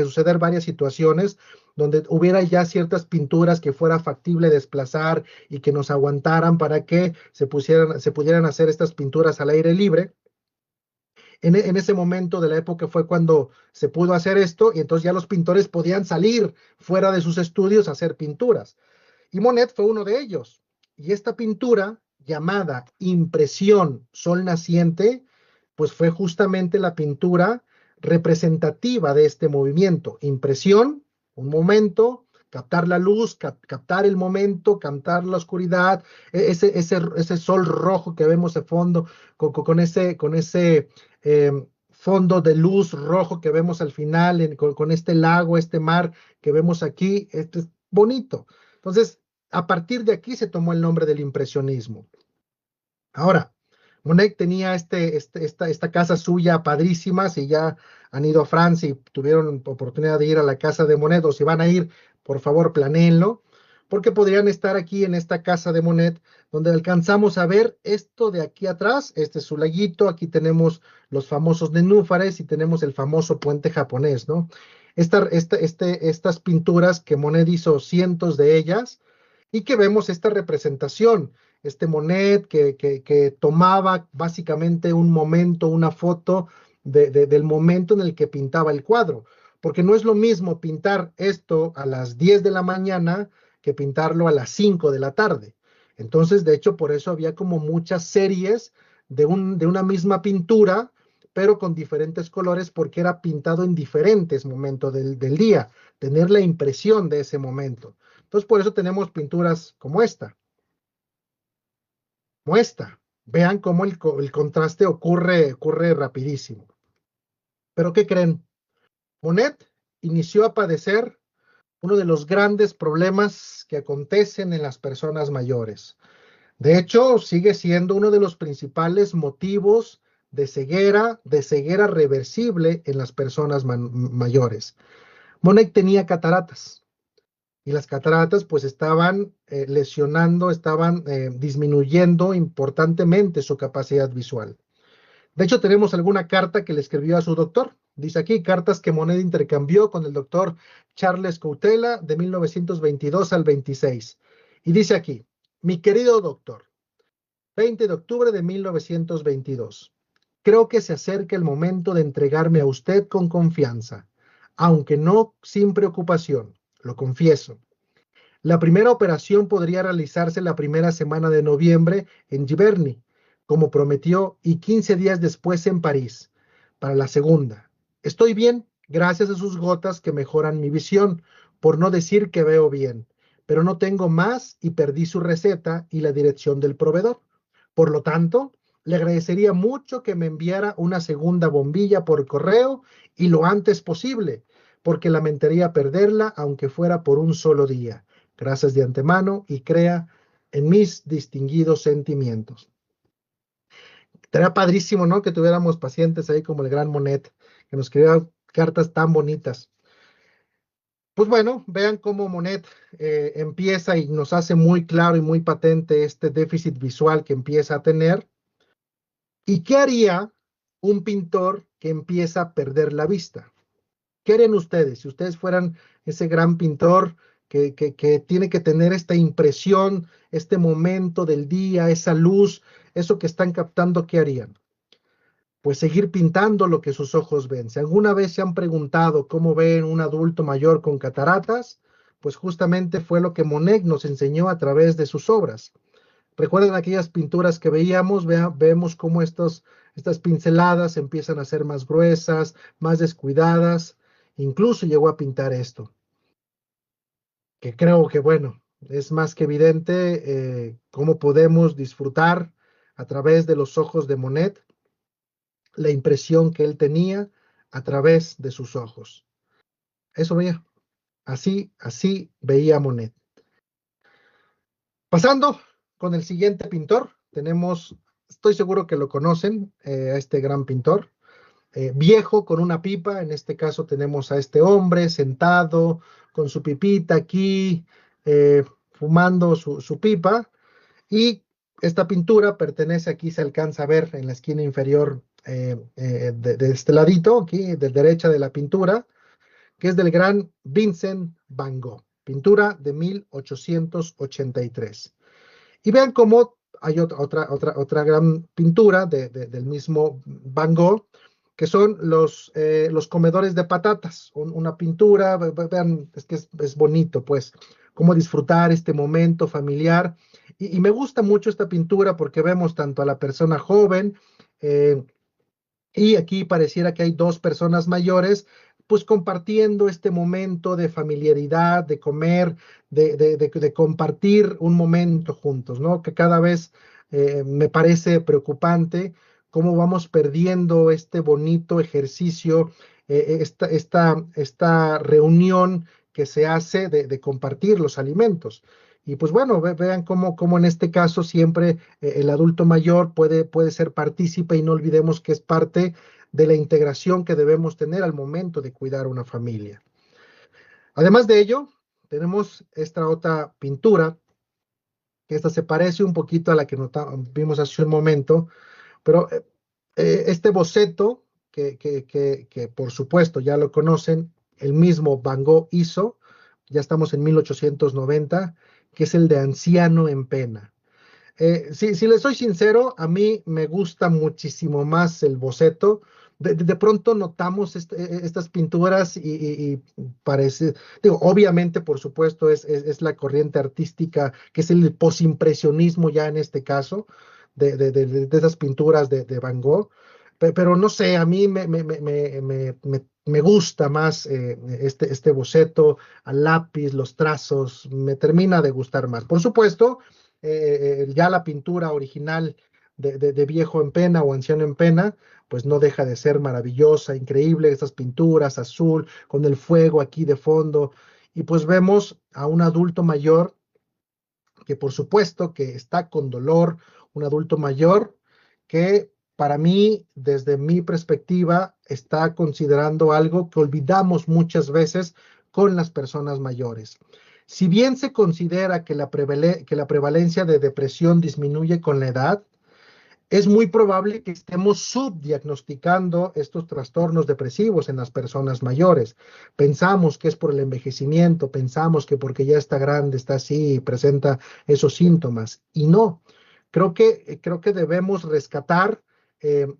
suceder varias situaciones donde hubiera ya ciertas pinturas que fuera factible desplazar y que nos aguantaran para que se pudieran hacer estas pinturas al aire libre. En ese momento de la época fue cuando se pudo hacer esto y entonces ya los pintores podían salir fuera de sus estudios a hacer pinturas. Y Monet fue uno de ellos. Y esta pintura llamada Impresión Sol Naciente, pues fue justamente la pintura representativa de este movimiento. Impresión, un momento, captar la luz, captar el momento, captar la oscuridad, ese sol rojo que vemos de fondo, con ese fondo de luz rojo que vemos al final, con este lago, este mar que vemos aquí, este es bonito. Entonces, a partir de aquí se tomó el nombre del impresionismo. Ahora, Monet tenía esta casa suya padrísima. Si ya han ido a Francia y tuvieron oportunidad de ir a la casa de Monet, o si van a ir, por favor, planéenlo, porque podrían estar aquí en esta casa de Monet, donde alcanzamos a ver esto de aquí atrás. Este es su laguito, aquí tenemos los famosos nenúfares y tenemos el famoso puente japonés, ¿no? Estas pinturas que Monet hizo cientos de ellas, y que vemos esta representación, este Monet que tomaba básicamente un momento, una foto del momento en el que pintaba el cuadro, porque no es lo mismo pintar esto a las 10 de la mañana que pintarlo a las 5 de la tarde. Entonces, de hecho, por eso había como muchas series de una misma pintura, pero con diferentes colores, porque era pintado en diferentes momentos del día, tener la impresión de ese momento. Entonces, por eso tenemos pinturas como esta. Vean cómo el contraste ocurre rapidísimo. ¿Pero qué creen? Monet inició a padecer uno de los grandes problemas que acontecen en las personas mayores. De hecho, sigue siendo uno de los principales motivos de ceguera reversible en las personas mayores. Monet tenía cataratas. Y las cataratas pues estaban lesionando, estaban disminuyendo importantemente su capacidad visual. De hecho, tenemos alguna carta que le escribió a su doctor. Dice aquí, cartas que Monet intercambió con el doctor Charles Coutela de 1922 al 26. Y dice aquí, mi querido doctor, 20 de octubre de 1922. Creo que se acerca el momento de entregarme a usted con confianza, aunque no sin preocupación, lo confieso. La primera operación podría realizarse la primera semana de noviembre en Giverny, como prometió, y 15 días después en París, para la segunda. Estoy bien, gracias a sus gotas que mejoran mi visión, por no decir que veo bien, pero no tengo más y perdí su receta y la dirección del proveedor. Por lo tanto, le agradecería mucho que me enviara una segunda bombilla por correo y lo antes posible, porque lamentaría perderla aunque fuera por un solo día. Gracias de antemano y crea en mis distinguidos sentimientos. Estaría padrísimo, ¿no? Que tuviéramos pacientes ahí como el gran Monet, que nos escribiera cartas tan bonitas. Pues bueno, vean cómo Monet empieza y nos hace muy claro y muy patente este déficit visual que empieza a tener. ¿Y qué haría un pintor que empieza a perder la vista? ¿Qué harían ustedes si ustedes fueran ese gran pintor que tiene que tener esta impresión, este momento del día, esa luz, eso que están captando, ¿qué harían? Pues seguir pintando lo que sus ojos ven. Si alguna vez se han preguntado cómo ven un adulto mayor con cataratas, pues justamente fue lo que Monet nos enseñó a través de sus obras. ¿Recuerdan aquellas pinturas que veíamos? Vemos cómo estas pinceladas empiezan a ser más gruesas, más descuidadas. Incluso llegó a pintar esto, que creo que, bueno, es más que evidente cómo podemos disfrutar a través de los ojos de Monet la impresión que él tenía a través de sus ojos. Eso veía. Así veía Monet. Pasando con el siguiente pintor, tenemos, estoy seguro que lo conocen, a este gran pintor, viejo con una pipa. En este caso tenemos a este hombre sentado con su pipita aquí, fumando su pipa, y esta pintura pertenece, aquí se alcanza a ver en la esquina inferior de este ladito, aquí de derecha de la pintura, que es del gran Vincent Van Gogh, pintura de 1883. Y vean cómo hay otra gran pintura del mismo Van Gogh, que son los comedores de patatas, una pintura. Vean, es que es bonito, pues, cómo disfrutar este momento familiar. Y me gusta mucho esta pintura porque vemos tanto a la persona joven, y aquí pareciera que hay dos personas mayores, pues compartiendo este momento de familiaridad, de comer, de compartir un momento juntos, ¿no? Que cada vez me parece preocupante cómo vamos perdiendo este bonito ejercicio, esta reunión que se hace de compartir los alimentos. Y pues bueno, vean cómo en este caso siempre el adulto mayor puede ser partícipe, y no olvidemos que es parte de la integración que debemos tener al momento de cuidar una familia. Además de ello, tenemos esta otra pintura, que esta se parece un poquito a la que vimos hace un momento, pero este boceto, que por supuesto ya lo conocen, el mismo Van Gogh hizo, ya estamos en 1890, que es el de Anciano en Pena. Si les soy sincero, a mí me gusta muchísimo más el boceto. De pronto notamos estas pinturas y parece, digo, obviamente, por supuesto, es la corriente artística, que es el posimpresionismo ya en este caso, de esas pinturas de Van Gogh. Pero no sé, a mí me gusta más este boceto al lápiz, los trazos, me termina de gustar más. Por supuesto, ya la pintura original de Viejo en Pena o Anciano en Pena, pues no deja de ser maravillosa, increíble, estas pinturas azul, con el fuego aquí de fondo, y pues vemos a un adulto mayor que por supuesto que está con dolor, un adulto mayor que para mí, desde mi perspectiva, está considerando algo que olvidamos muchas veces con las personas mayores. Si bien se considera que la prevalencia de depresión disminuye con la edad, es muy probable que estemos subdiagnosticando estos trastornos depresivos en las personas mayores. Pensamos que es por el envejecimiento, pensamos que porque ya está grande, está así y presenta esos síntomas. Y no, creo que debemos rescatar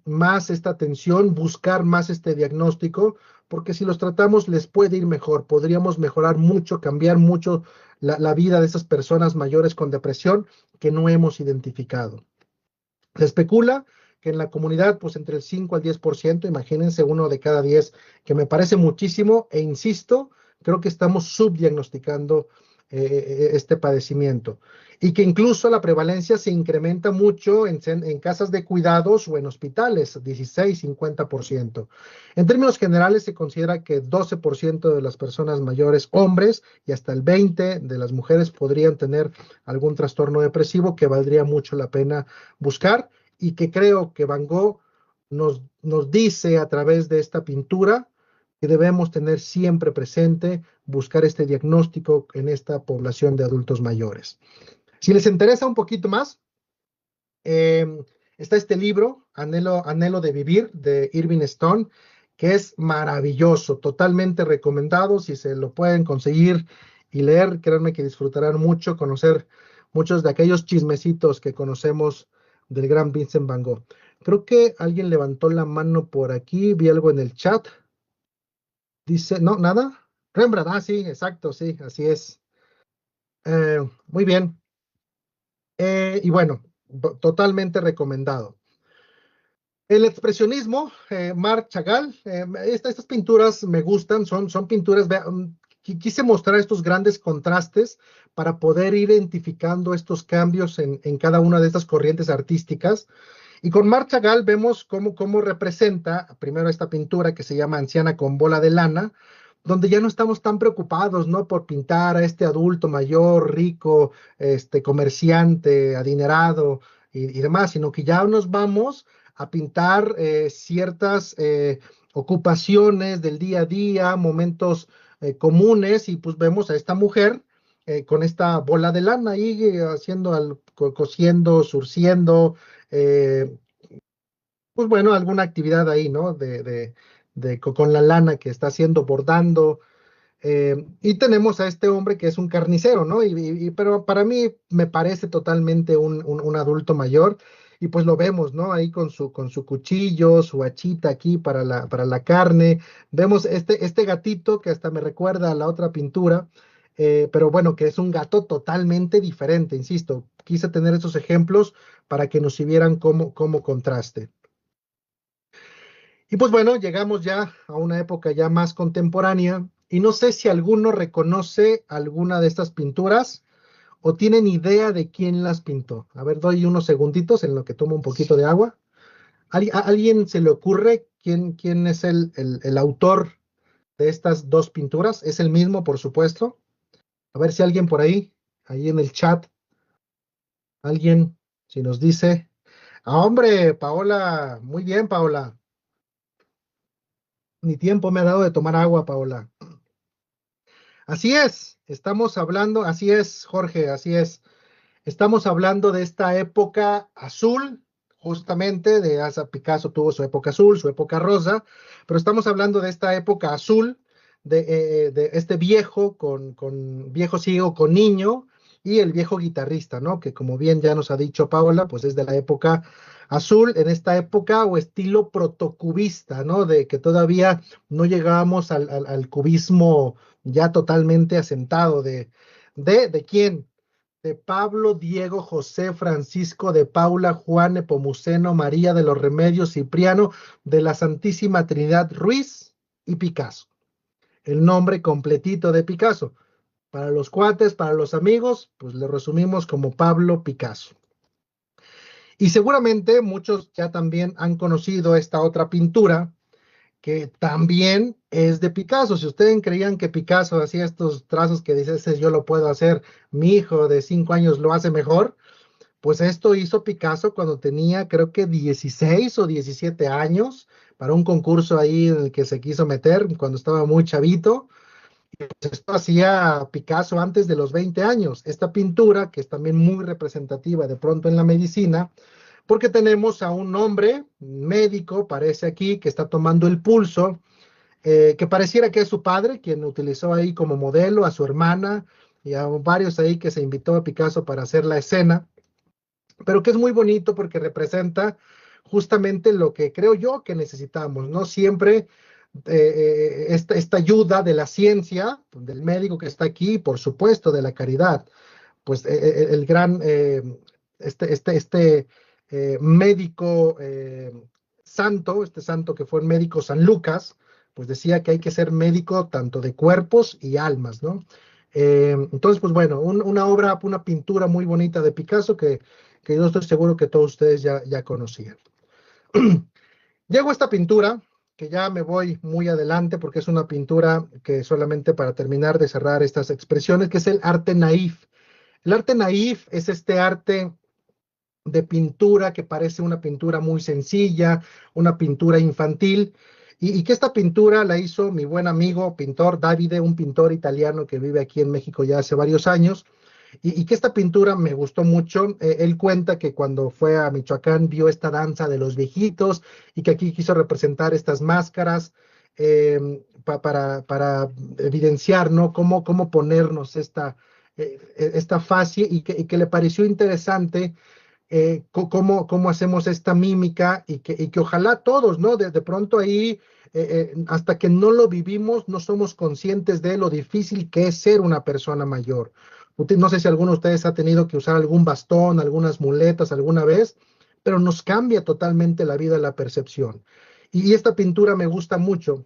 más esta atención, buscar más este diagnóstico, porque si los tratamos les puede ir mejor. Podríamos mejorar mucho, cambiar mucho la vida de esas personas mayores con depresión que no hemos identificado. Se especula que en la comunidad, pues entre el 5 al 10%, imagínense, 1 de cada 10, que me parece muchísimo, e insisto, creo que estamos subdiagnosticando este padecimiento, y que incluso la prevalencia se incrementa mucho en casas de cuidados o en hospitales, 16-50%. En términos generales, se considera que 12% de las personas mayores, hombres, y hasta el 20% de las mujeres podrían tener algún trastorno depresivo que valdría mucho la pena buscar, y que creo que Van Gogh nos dice a través de esta pintura que debemos tener siempre presente, buscar este diagnóstico en esta población de adultos mayores. Si les interesa un poquito más, está este libro, Anhelo de Vivir, de Irving Stone, que es maravilloso, totalmente recomendado. Si se lo pueden conseguir y leer. Créanme que disfrutarán mucho conocer muchos de aquellos chismecitos que conocemos del gran Vincent Van Gogh. Creo que alguien levantó la mano por aquí, vi algo en el chat. Dice, no, nada. Rembrandt, sí, exacto, sí, así es. Muy bien. Y bueno, totalmente recomendado. El expresionismo, Marc Chagall, estas pinturas me gustan, son pinturas, quise mostrar estos grandes contrastes para poder ir identificando estos cambios en cada una de estas corrientes artísticas. Y con Marc Chagall vemos cómo representa primero esta pintura que se llama Anciana con bola de lana, donde ya no estamos tan preocupados, ¿no? Por pintar a este adulto mayor, rico, comerciante, adinerado y demás, sino que ya nos vamos a pintar ciertas ocupaciones del día a día, momentos comunes, y pues vemos a esta mujer con esta bola de lana ahí haciendo, cosiendo, surciendo, eh, pues bueno, alguna actividad ahí, ¿no? Con la lana que está haciendo, bordando. Y tenemos a este hombre que es un carnicero, ¿no? Pero para mí me parece totalmente un adulto mayor. Y pues lo vemos, ¿no? Ahí con su cuchillo, su hachita aquí para la carne. Vemos este gatito que hasta me recuerda a la otra pintura, pero bueno, que es un gato totalmente diferente, insisto. Quise tener esos ejemplos para que nos vieran como contraste. Y pues bueno, llegamos ya a una época ya más contemporánea y no sé si alguno reconoce alguna de estas pinturas o tienen idea de quién las pintó. A ver, doy unos segunditos en lo que tomo un poquito de agua. ¿A alguien se le ocurre quién es el autor de estas dos pinturas? Es el mismo, por supuesto. A ver si alguien por ahí en el chat, alguien, si nos dice. Ah, hombre, Paola, muy bien, Paola. Ni tiempo me ha dado de tomar agua, Paola. Así es, estamos hablando, así es, Jorge, así es. Estamos hablando de esta época azul, justamente, Picasso tuvo su época azul, su época rosa, pero estamos hablando de esta época azul, de este viejo viejo ciego con niño y el viejo guitarrista, ¿no? Que como bien ya nos ha dicho Paola, pues es de la época azul, en esta época o estilo protocubista, ¿no? De que todavía no llegábamos al cubismo ya totalmente asentado ¿de quién? De Pablo, Diego, José, Francisco, de Paula, Juan, Nepomuceno, María de los Remedios, Cipriano, de la Santísima Trinidad, Ruiz y Picasso. El nombre completito de Picasso. Para los cuates, para los amigos, pues le resumimos como Pablo Picasso. Y seguramente muchos ya también han conocido esta otra pintura, que también es de Picasso. Si ustedes creían que Picasso hacía estos trazos que dices, yo lo puedo hacer, mi hijo de 5 años lo hace mejor, pues esto hizo Picasso cuando tenía creo que 16 o 17 años, para un concurso ahí en el que se quiso meter cuando estaba muy chavito. Pues esto hacía Picasso antes de los 20 años. Esta pintura, que es también muy representativa de pronto en la medicina, porque tenemos a un hombre médico, parece aquí, que está tomando el pulso, que pareciera que es su padre, quien utilizó ahí como modelo a su hermana y a varios ahí que se invitó a Picasso para hacer la escena, pero que es muy bonito porque representa justamente lo que creo yo que necesitamos, ¿no? Siempre esta ayuda de la ciencia, del médico que está aquí, por supuesto, de la caridad, pues el gran, médico santo, este santo que fue el médico San Lucas, pues decía que hay que ser médico tanto de cuerpos y almas, ¿no? Entonces, pues bueno, una obra, una pintura muy bonita de Picasso que yo estoy seguro que todos ustedes ya conocían. Llego a esta pintura, que ya me voy muy adelante porque es una pintura que solamente para terminar de cerrar estas expresiones, que es el arte naif. El arte naif es este arte de pintura que parece una pintura muy sencilla, una pintura infantil, y que esta pintura la hizo mi buen amigo pintor Davide, un pintor italiano que vive aquí en México ya hace varios años, y que esta pintura me gustó mucho. Él cuenta que cuando fue a Michoacán vio esta danza de los viejitos y que aquí quiso representar estas máscaras, para evidenciar, ¿no? Cómo ponernos esta fase y que le pareció interesante cómo hacemos esta mímica y que ojalá todos, ¿no? De pronto ahí, hasta que no lo vivimos, no somos conscientes de lo difícil que es ser una persona mayor. No sé si alguno de ustedes ha tenido que usar algún bastón, algunas muletas alguna vez, pero nos cambia totalmente la vida, la percepción. Y esta pintura me gusta mucho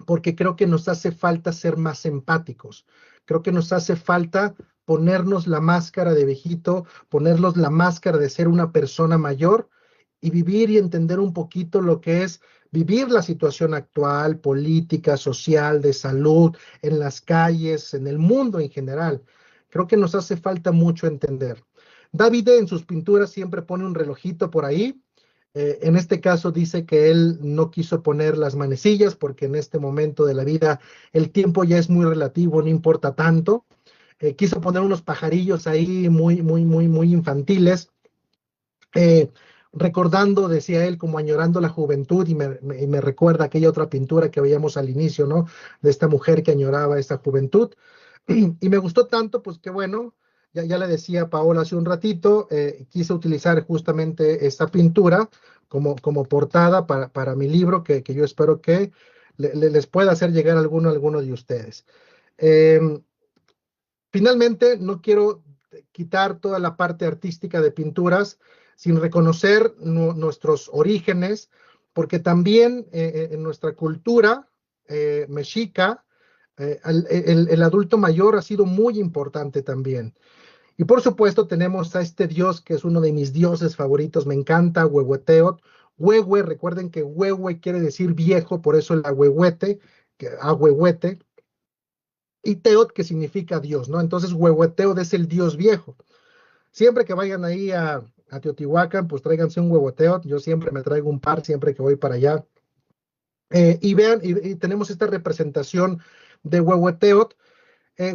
porque creo que nos hace falta ser más empáticos. Creo que nos hace falta ponernos la máscara de viejito, ponernos la máscara de ser una persona mayor y vivir y entender un poquito lo que es vivir la situación actual, política, social, de salud, en las calles, en el mundo en general. Creo que nos hace falta mucho entender. David en sus pinturas siempre pone un relojito por ahí. En este caso dice que él no quiso poner las manecillas porque en este momento de la vida el tiempo ya es muy relativo, no importa tanto. Quiso poner unos pajarillos ahí muy infantiles, eh, recordando, decía él, como añorando la juventud y me recuerda aquella otra pintura que veíamos al inicio, ¿no? De esta mujer que añoraba esa juventud. Y me gustó tanto, pues que bueno, ya le decía a Paola hace un ratito, quise utilizar justamente esta pintura como portada para mi libro, que yo espero que les pueda hacer llegar a alguno de ustedes. Eh, Finalmente, no quiero quitar toda la parte artística de pinturas sin reconocer nuestros orígenes, porque también en nuestra cultura mexica, el adulto mayor ha sido muy importante también. Y por supuesto tenemos a este dios que es uno de mis dioses favoritos, me encanta, Huehueteotl. Huehue, recuerden que Huehue quiere decir viejo, por eso el ahuehuete, ahuehuete, y Teot que significa Dios, ¿no? Entonces Huehueteotl es el Dios viejo. Siempre que vayan ahí a Teotihuacán, pues tráiganse un Huehueteotl, yo siempre me traigo un par, siempre que voy para allá. Y vean, y tenemos esta representación de Huehueteotl,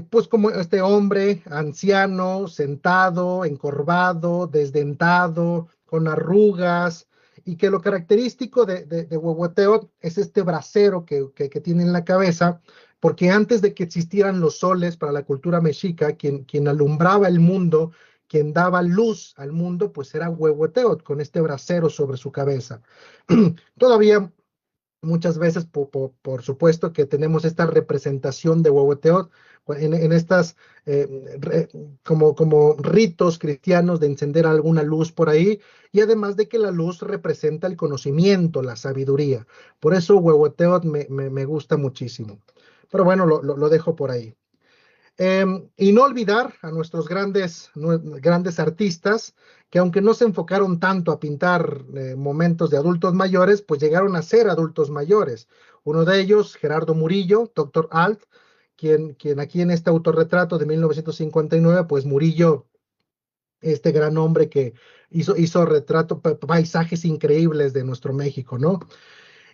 pues como este hombre anciano, sentado, encorvado, desdentado, con arrugas, y que lo característico de Huehueteotl es este brasero que tiene en la cabeza, porque antes de que existieran los soles para la cultura mexica, quien alumbraba el mundo, quien daba luz al mundo, pues era Huehueteotl, con este brasero sobre su cabeza. Todavía muchas veces, por supuesto, que tenemos esta representación de Huehueteotl en estas como ritos cristianos de encender alguna luz por ahí, y además de que la luz representa el conocimiento, la sabiduría. Por eso Huehueteotl me gusta muchísimo. Pero bueno, lo dejo por ahí. Y no olvidar a nuestros grandes artistas que aunque no se enfocaron tanto a pintar momentos de adultos mayores, pues llegaron a ser adultos mayores. Uno de ellos, Gerardo Murillo, Dr. Alt, quien aquí en este autorretrato de 1959, pues Murillo, este gran hombre que hizo paisajes increíbles de nuestro México, ¿no?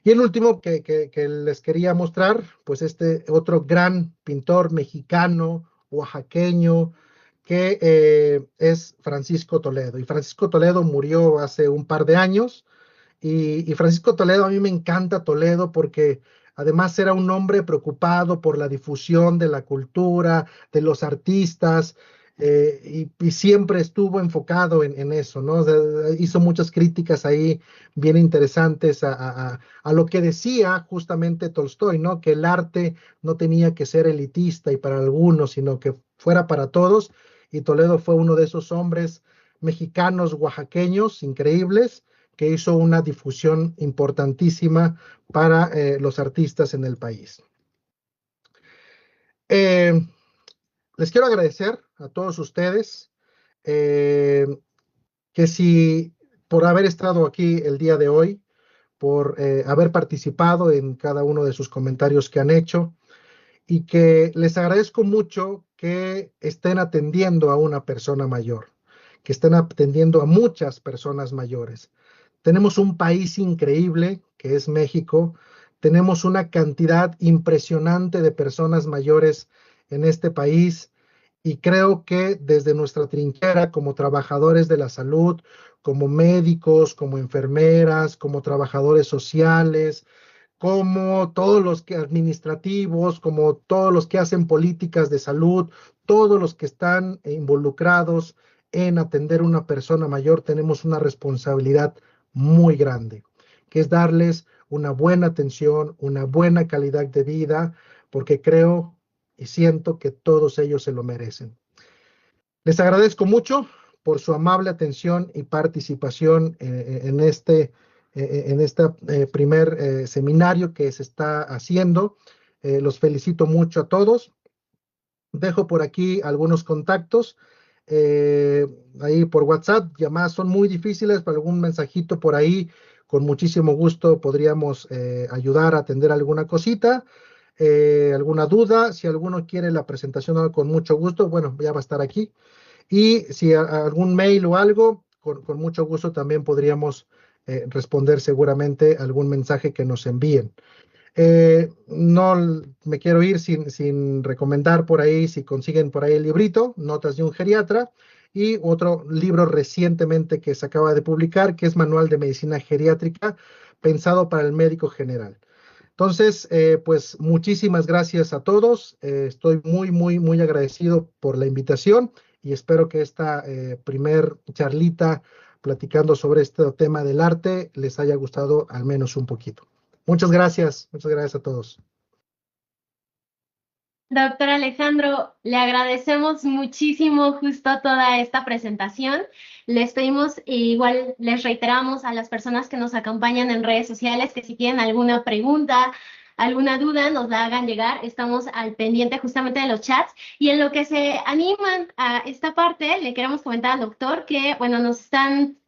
Y el último que les quería mostrar, pues este otro gran pintor mexicano, oaxaqueño, que es Francisco Toledo. Y Francisco Toledo murió hace un par de años. Y Francisco Toledo, a mí me encanta Toledo porque además era un hombre preocupado por la difusión de la cultura, de los artistas, y siempre estuvo enfocado en eso, ¿no? O sea, hizo muchas críticas ahí bien interesantes a lo que decía justamente Tolstoy, ¿no? Que el arte no tenía que ser elitista y para algunos, sino que fuera para todos. Y Toledo fue uno de esos hombres mexicanos, oaxaqueños, increíbles, que hizo una difusión importantísima para los artistas en el país. Les quiero agradecer a todos ustedes que si por haber estado aquí el día de hoy, por haber participado en cada uno de sus comentarios que han hecho, y que les agradezco mucho que estén atendiendo a una persona mayor, que estén atendiendo a muchas personas mayores. Tenemos un país increíble que es México, tenemos una cantidad impresionante de personas mayores en este país y creo que desde nuestra trinchera como trabajadores de la salud, como médicos, como enfermeras, como trabajadores sociales, como todos los que administrativos, como todos los que hacen políticas de salud, todos los que están involucrados en atender a una persona mayor, tenemos una responsabilidad muy grande, que es darles una buena atención, una buena calidad de vida, porque creo y siento que todos ellos se lo merecen. Les agradezco mucho por su amable atención y participación en este primer seminario que se está haciendo. Los felicito mucho a todos. Dejo por aquí algunos contactos. Ahí por WhatsApp, llamadas son muy difíciles, pero algún mensajito por ahí, con muchísimo gusto podríamos ayudar a atender alguna cosita, alguna duda. Si alguno quiere la presentación, con mucho gusto, bueno, ya va a estar aquí. Y si algún mail o algo, con mucho gusto también podríamos responder seguramente algún mensaje que nos envíen. No me quiero ir sin recomendar por ahí, si consiguen por ahí el librito, Notas de un geriatra, y otro libro recientemente que se acaba de publicar, que es Manual de Medicina Geriátrica, pensado para el médico general. Entonces, pues muchísimas gracias a todos. Estoy muy agradecido por la invitación y espero que esta primer charlita platicando sobre este tema del arte les haya gustado al menos un poquito. Muchas gracias a todos. Doctor Alejandro, le agradecemos muchísimo justo toda esta presentación. Les pedimos, igual les reiteramos a las personas que nos acompañan en redes sociales que si tienen alguna pregunta, alguna duda, nos la hagan llegar. Estamos al pendiente justamente de los chats. Y en lo que se animan a esta parte, le queremos comentar al doctor que, bueno, nos están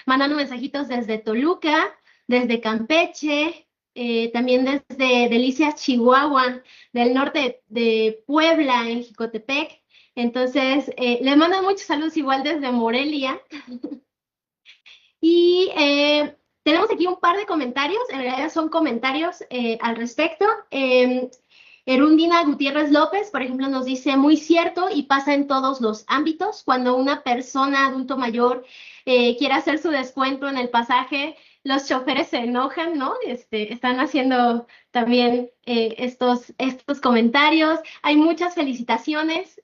mandando mensajitos desde Toluca, desde Campeche, también desde Delicias, Chihuahua, del norte de Puebla, en Jicotepec. Entonces, le mandan muchos saludos igual desde Morelia. Y tenemos aquí un par de comentarios, en realidad son comentarios al respecto. Erundina Gutiérrez López, por ejemplo, nos dice, muy cierto y pasa en todos los ámbitos. Cuando una persona adulto mayor quiere hacer su descuento en el pasaje, los choferes se enojan, ¿no? Están haciendo también estos comentarios. Hay muchas felicitaciones.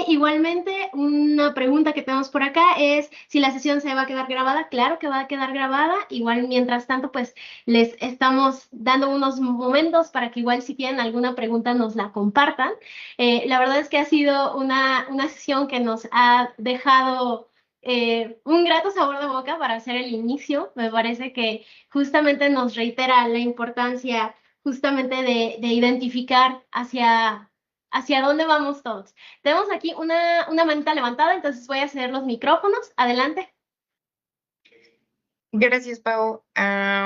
Igualmente, una pregunta que tenemos por acá es si la sesión se va a quedar grabada. Claro que va a quedar grabada. Igual, mientras tanto, pues les estamos dando unos momentos para que igual si tienen alguna pregunta nos la compartan. La verdad es que ha sido una sesión que nos ha dejado un grato sabor de boca para hacer el inicio. Me parece que justamente nos reitera la importancia justamente de identificar hacia dónde vamos todos. Tenemos aquí una manita levantada, entonces voy a ceder los micrófonos. Adelante. Gracias, Pau.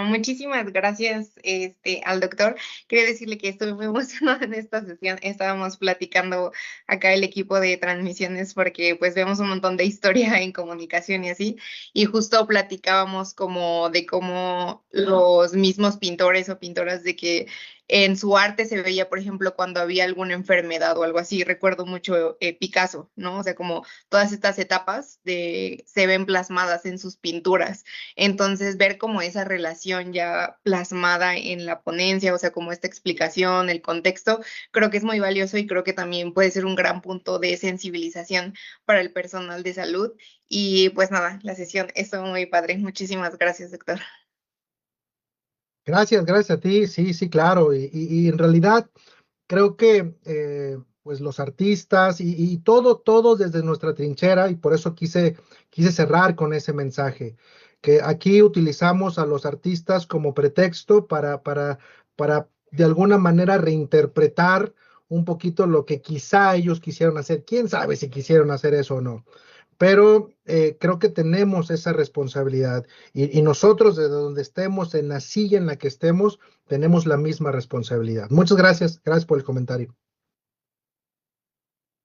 Muchísimas gracias al doctor. Quería decirle que estuve muy emocionada en esta sesión. Estábamos platicando acá el equipo de transmisiones porque pues vemos un montón de historia en comunicación y así. Y justo platicábamos como de cómo los mismos pintores o pintoras de que en su arte se veía, por ejemplo, cuando había alguna enfermedad o algo así. Recuerdo mucho Picasso, ¿no? O sea, como todas estas etapas se ven plasmadas en sus pinturas. Entonces, ver como esa relación ya plasmada en la ponencia, o sea, como esta explicación, el contexto, creo que es muy valioso y creo que también puede ser un gran punto de sensibilización para el personal de salud. Y pues nada, la sesión estuvo muy padre. Muchísimas gracias, doctor. Gracias a ti, sí, claro. Y en realidad creo que pues los artistas y todo desde nuestra trinchera, y por eso quise cerrar con ese mensaje, que aquí utilizamos a los artistas como pretexto para de alguna manera reinterpretar un poquito lo que quizá ellos quisieron hacer. ¿Quién sabe si quisieron hacer eso o no? Pero creo que tenemos esa responsabilidad y nosotros desde donde estemos, en la silla en la que estemos, tenemos la misma responsabilidad. Muchas gracias por el comentario.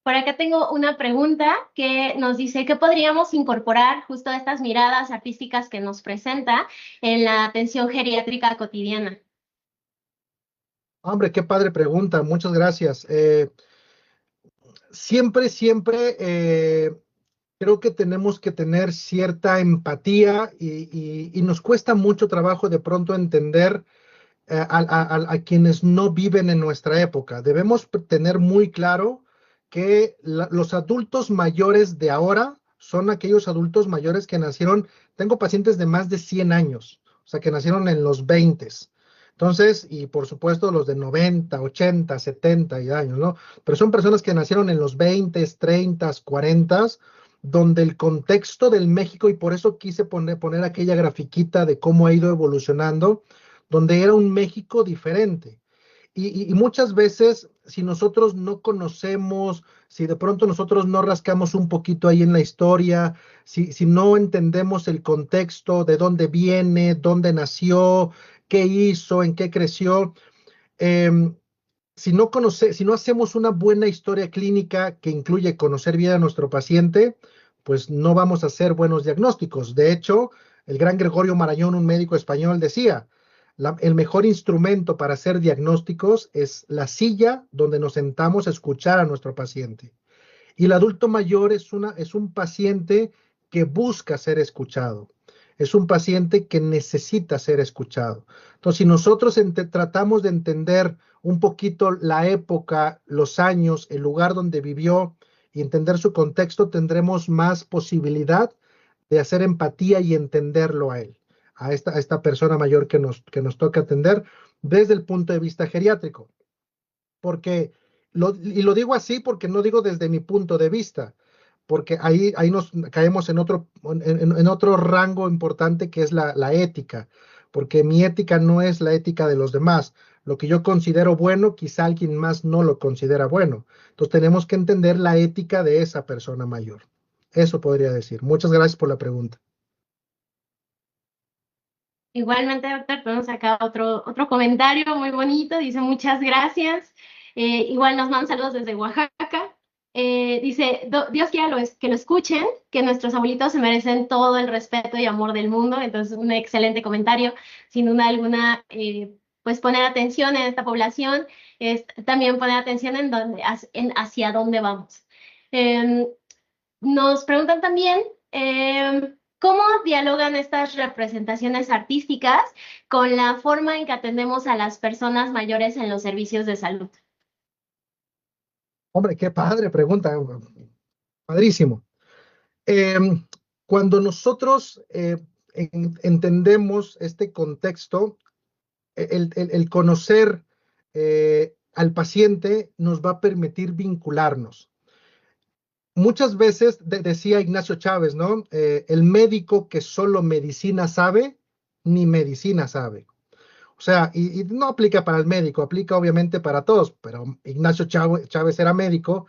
Por acá tengo una pregunta que nos dice, ¿qué podríamos incorporar justo a estas miradas artísticas que nos presenta en la atención geriátrica cotidiana? Hombre, qué padre pregunta, muchas gracias. Siempre creo que tenemos que tener cierta empatía y nos cuesta mucho trabajo de pronto entender a quienes no viven en nuestra época. Debemos tener muy claro que los adultos mayores de ahora son aquellos adultos mayores que nacieron, tengo pacientes de más de 100 años, o sea, que nacieron en los 20. Entonces, y por supuesto los de 90, 80, 70 años, ¿no? Pero son personas que nacieron en los 20, 30, 40, donde el contexto del México, y por eso quise poner aquella grafiquita de cómo ha ido evolucionando, donde era un México diferente. Y muchas veces, si nosotros no conocemos, si de pronto nosotros no rascamos un poquito ahí en la historia, si no entendemos el contexto, de dónde viene, dónde nació, qué hizo, en qué creció, eh, si no hacemos una buena historia clínica que incluye conocer bien a nuestro paciente, pues no vamos a hacer buenos diagnósticos. De hecho, el gran Gregorio Marañón, un médico español, decía, el mejor instrumento para hacer diagnósticos es la silla donde nos sentamos a escuchar a nuestro paciente. Y el adulto mayor es un paciente que busca ser escuchado. Es un paciente que necesita ser escuchado. Entonces, si nosotros tratamos de entender un poquito la época, los años, el lugar donde vivió y entender su contexto, tendremos más posibilidad de hacer empatía y entenderlo a él, a esta persona mayor que nos toca atender desde el punto de vista geriátrico. Porque, y lo digo así porque no digo desde mi punto de vista, porque ahí nos caemos en otro rango importante que es la ética, porque mi ética no es la ética de los demás. Lo que yo considero bueno, quizá alguien más no lo considera bueno. Entonces tenemos que entender la ética de esa persona mayor. Eso podría decir. Muchas gracias por la pregunta. Igualmente, doctor, tenemos acá otro comentario muy bonito. Dice, muchas gracias. Igual nos mandan saludos desde Oaxaca. Dice, Dios quiera que lo escuchen, que nuestros abuelitos se merecen todo el respeto y amor del mundo. Entonces, un excelente comentario. Sin duda alguna, pues poner atención en esta población es también poner atención hacia dónde vamos. Nos preguntan también, ¿cómo dialogan estas representaciones artísticas con la forma en que atendemos a las personas mayores en los servicios de salud? Hombre, qué padre pregunta, padrísimo. Cuando nosotros entendemos este contexto, el conocer al paciente nos va a permitir vincularnos. Muchas veces decía Ignacio Chávez, ¿no? El médico que solo medicina sabe, ni medicina sabe. O sea, y no aplica para el médico, aplica obviamente para todos, pero Ignacio Chávez era médico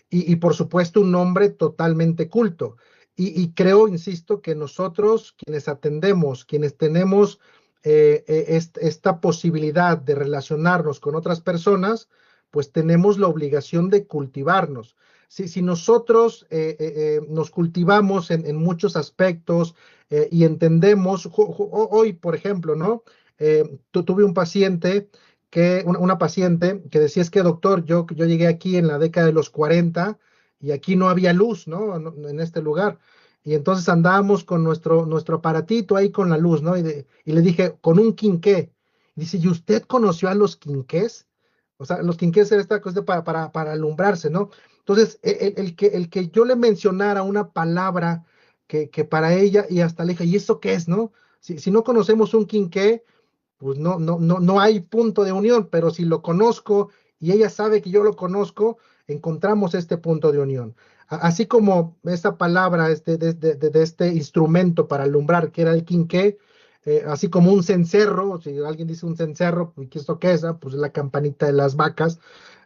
y por supuesto un hombre totalmente culto. Y creo, insisto, que nosotros, quienes atendemos, quienes tenemos esta posibilidad de relacionarnos con otras personas, pues tenemos la obligación de cultivarnos. Si nosotros nos cultivamos en muchos aspectos y entendemos, hoy, por ejemplo, ¿no? Tuve un paciente una paciente que decía, es que doctor, yo llegué aquí en la década de los 40 y aquí no había luz, ¿no? En este lugar. Y entonces andábamos con nuestro aparatito ahí con la luz, ¿no? Y le dije, con un quinqué. Dice, ¿y usted conoció a los quinqués? O sea, los quinqués era esta cosa para alumbrarse, ¿no? Entonces, el que yo le mencionara una palabra que para ella, y hasta le dije, ¿y eso qué es, no? Si no conocemos un quinqué, pues no hay punto de unión, pero si lo conozco y ella sabe que yo lo conozco, encontramos este punto de unión. Así como esa palabra de este instrumento para alumbrar, que era el quinqué, así como un cencerro, si alguien dice un cencerro, pues, ¿qué es esto que es? Pues la campanita de las vacas,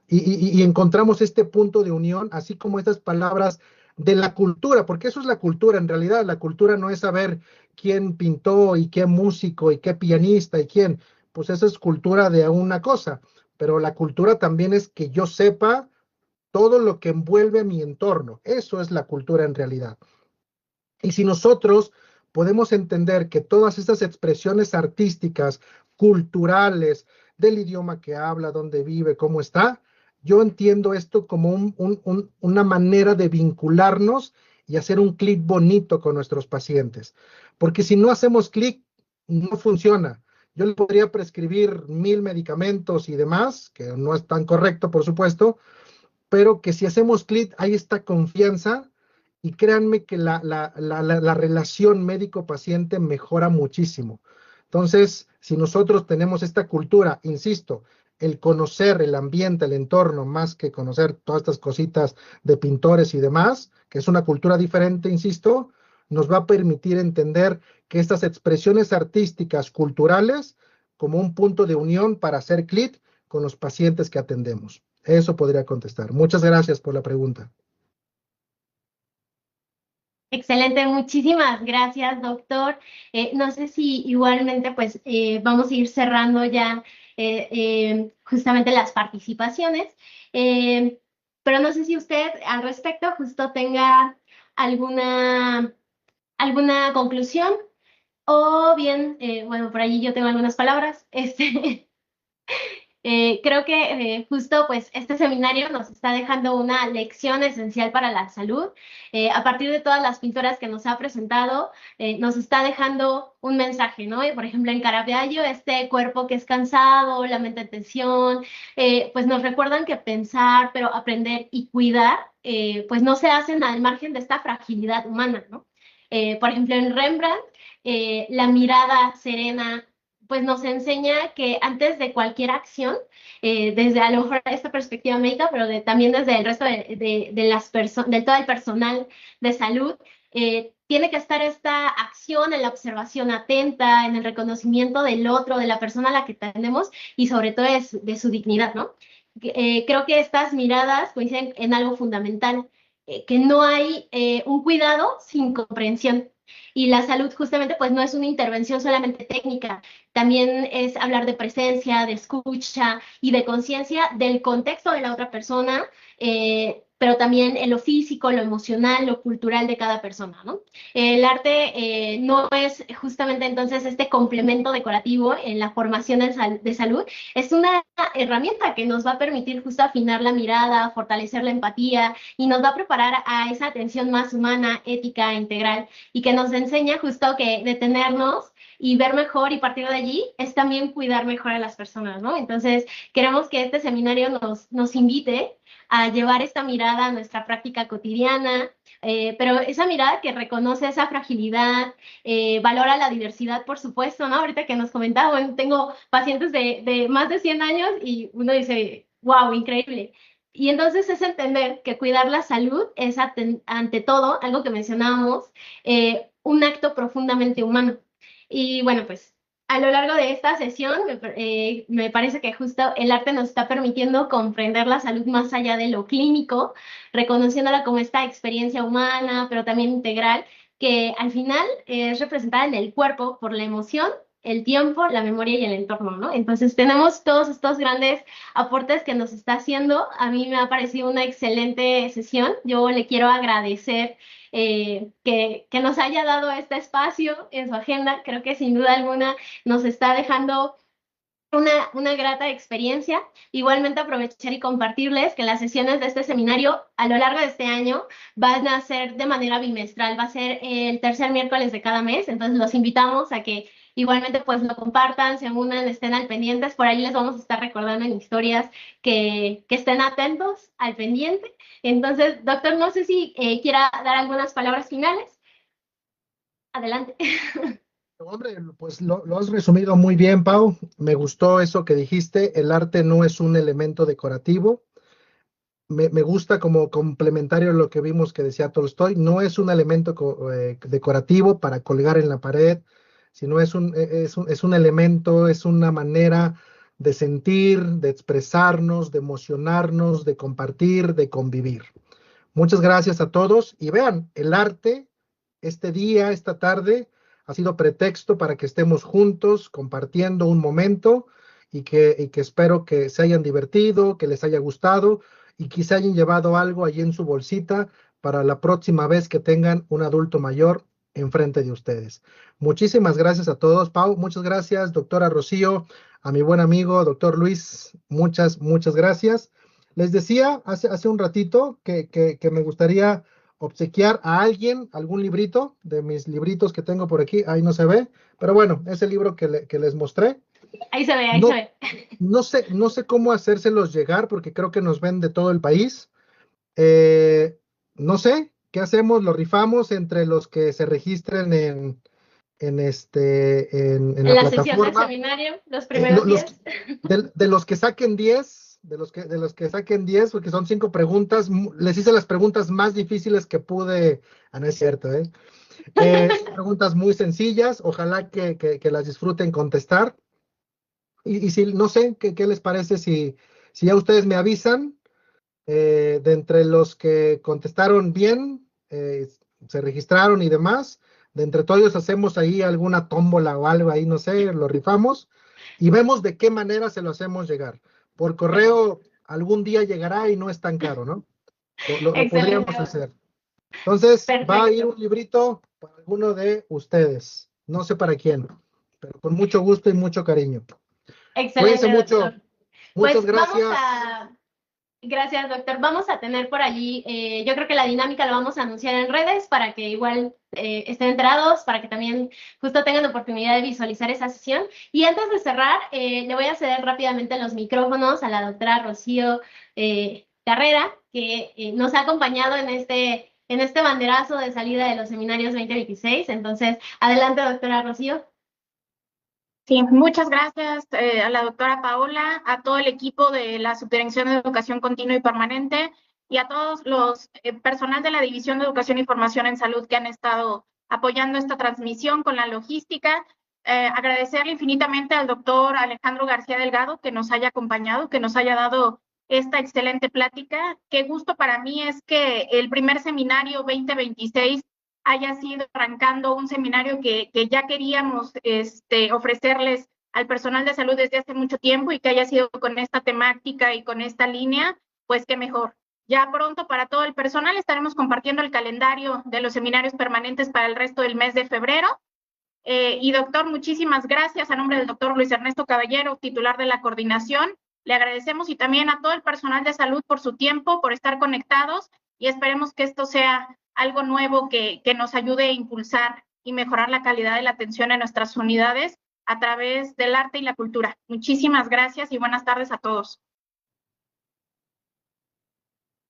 y encontramos este punto de unión, así como estas palabras de la cultura, porque eso es la cultura, en realidad la cultura no es saber quién pintó y qué músico y qué pianista y quién, pues eso es cultura de una cosa, pero la cultura también es que yo sepa todo lo que envuelve mi entorno, eso es la cultura en realidad. Y si nosotros podemos entender que todas estas expresiones artísticas, culturales, del idioma que habla, dónde vive, cómo está, yo entiendo esto como una manera de vincularnos y hacer un clic bonito con nuestros pacientes. Porque si no hacemos clic, no funciona. Yo le podría prescribir 1000 medicamentos y demás, que no es tan correcto, por supuesto, pero que si hacemos clic, hay esta confianza y créanme que la relación médico-paciente mejora muchísimo. Entonces, si nosotros tenemos esta cultura, insisto, el conocer el ambiente, el entorno, más que conocer todas estas cositas de pintores y demás, que es una cultura diferente, insisto, nos va a permitir entender que estas expresiones artísticas, culturales, como un punto de unión para hacer clic con los pacientes que atendemos. Eso podría contestar. Muchas gracias por la pregunta. Excelente, muchísimas gracias, doctor. No sé si igualmente pues vamos a ir cerrando ya justamente las participaciones, pero no sé si usted al respecto justo tenga alguna conclusión o bien, bueno, por allí yo tengo algunas palabras. Creo que justo pues este seminario nos está dejando una lección esencial para la salud. A partir de todas las pinturas que nos ha presentado, nos está dejando un mensaje, ¿no? Por ejemplo, en Caravaggio, este cuerpo que es cansado, la mente en tensión, pues nos recuerdan que pensar, pero aprender y cuidar, pues no se hacen al margen de esta fragilidad humana, ¿no? Por ejemplo, en Rembrandt, la mirada serena pues nos enseña que antes de cualquier acción, desde a lo mejor esta perspectiva médica, pero también desde el resto de todo el personal de salud, tiene que estar esta acción en la observación atenta, en el reconocimiento del otro, de la persona a la que tenemos y sobre todo de su dignidad, ¿no? Creo que estas miradas coinciden en algo fundamental, que no hay un cuidado sin comprensión. Y la salud justamente pues no es una intervención solamente técnica, también es hablar de presencia, de escucha y de conciencia del contexto de la otra persona, pero también en lo físico, lo emocional, lo cultural de cada persona, ¿no? El arte no es justamente entonces este complemento decorativo en la formación de salud, es una herramienta que nos va a permitir justo afinar la mirada, fortalecer la empatía y nos va a preparar a esa atención más humana, ética, integral y que nos enseña justo que detenernos y ver mejor y partir de allí es también cuidar mejor a las personas, ¿no? Entonces, queremos que este seminario nos invite a llevar esta mirada a nuestra práctica cotidiana, pero esa mirada que reconoce esa fragilidad, valora la diversidad, por supuesto, ¿no? Ahorita que nos comentaba, bueno, tengo pacientes de más de 100 años y uno dice, wow, increíble. Y entonces es entender que cuidar la salud es ante todo, algo que mencionábamos, un acto profundamente humano. Y bueno, pues a lo largo de esta sesión me parece que justo el arte nos está permitiendo comprender la salud más allá de lo clínico, reconociéndola como esta experiencia humana, pero también integral, que al final es representada en el cuerpo por la emoción, el tiempo, la memoria y el entorno, ¿no? Entonces tenemos todos estos grandes aportes que nos está haciendo. A mí me ha parecido una excelente sesión. Yo le quiero agradecer que nos haya dado este espacio en su agenda. Creo que sin duda alguna nos está dejando una grata experiencia. Igualmente aprovechar y compartirles que las sesiones de este seminario a lo largo de este año van a ser de manera bimestral, va a ser el tercer miércoles de cada mes, entonces los invitamos a que igualmente pues lo compartan, se unan, estén al pendientes, por ahí les vamos a estar recordando en historias que estén atentos al pendiente. Entonces, doctor, no sé si quiera dar algunas palabras finales. Adelante. Hombre, pues lo has resumido muy bien, Pau. Me gustó eso que dijiste. El arte no es un elemento decorativo. Me gusta como complementario a lo que vimos que decía Tolstoy. No es un elemento decorativo para colgar en la pared, sino es un elemento, es una manera de sentir, de expresarnos, de emocionarnos, de compartir, de convivir. Muchas gracias a todos. Y vean, el arte, este día, esta tarde, ha sido pretexto para que estemos juntos compartiendo un momento y que espero que se hayan divertido, que les haya gustado y quizá hayan llevado algo allí en su bolsita para la próxima vez que tengan un adulto mayor enfrente de ustedes. Muchísimas gracias a todos. Pau, muchas gracias. Doctora Rocío, a mi buen amigo, doctor Luis, muchas gracias. Les decía hace un ratito que me gustaría obsequiar a alguien algún librito de mis libritos que tengo por aquí. Ahí no se ve, pero bueno, es el libro que les mostré. Ahí se ve, ahí No, se ve. no sé cómo hacérselos llegar porque creo que nos ven de todo el país. No sé, ¿qué hacemos? Lo rifamos entre los que se registren en En la la sección del plataforma. seminario, los primeros Los, 10. de los que saquen 10, de los que saquen 10, porque son 5 preguntas, les hice las preguntas más difíciles que pude. No es cierto, ¿eh? Son preguntas muy sencillas, ojalá que las disfruten contestar. Y si, no sé, ¿qué les parece si ya ustedes me avisan de entre los que contestaron bien, se registraron y demás, de entre todos hacemos ahí alguna tómbola o algo ahí, no sé, lo rifamos y vemos de qué manera se lo hacemos llegar. Por correo algún día llegará y no es tan caro, ¿no? Lo podríamos Excelente, hacer. Entonces va a ir perfecto. un librito para alguno de ustedes, no sé para quién, pero con mucho gusto y mucho cariño. Cuídense Excelente, mucho, doctor. muchas Pues vamos gracias. a, gracias, doctor. Vamos a tener por allí, yo creo que la dinámica la vamos a anunciar en redes para que igual estén enterados, para que también justo tengan oportunidad de visualizar esa sesión. Y antes de cerrar, le voy a ceder rápidamente los micrófonos a la doctora Rocío Carrera, que nos ha acompañado en este banderazo de salida de los seminarios 2026. Entonces, adelante, doctora Rocío. Sí, muchas gracias a la doctora Paola, a todo el equipo de la Subdirección de Educación Continua y Permanente y a todos los personal de la División de Educación y Formación en Salud que han estado apoyando esta transmisión con la logística. Agradecerle infinitamente al doctor Alejandro García Delgado que nos haya acompañado, que nos haya dado esta excelente plática. Qué gusto para mí es que el primer seminario 2026 haya sido arrancando un seminario que ya queríamos ofrecerles al personal de salud desde hace mucho tiempo y que haya sido con esta temática y con esta línea, pues qué mejor. Ya pronto para todo el personal estaremos compartiendo el calendario de los seminarios permanentes para el resto del mes de febrero. Y doctor, muchísimas gracias a nombre del doctor Luis Ernesto Caballero, titular de la coordinación. Le agradecemos y también a todo el personal de salud por su tiempo, por estar conectados y esperemos que esto sea algo nuevo que nos ayude a impulsar y mejorar la calidad de la atención en nuestras unidades a través del arte y la cultura. Muchísimas gracias y buenas tardes a todos.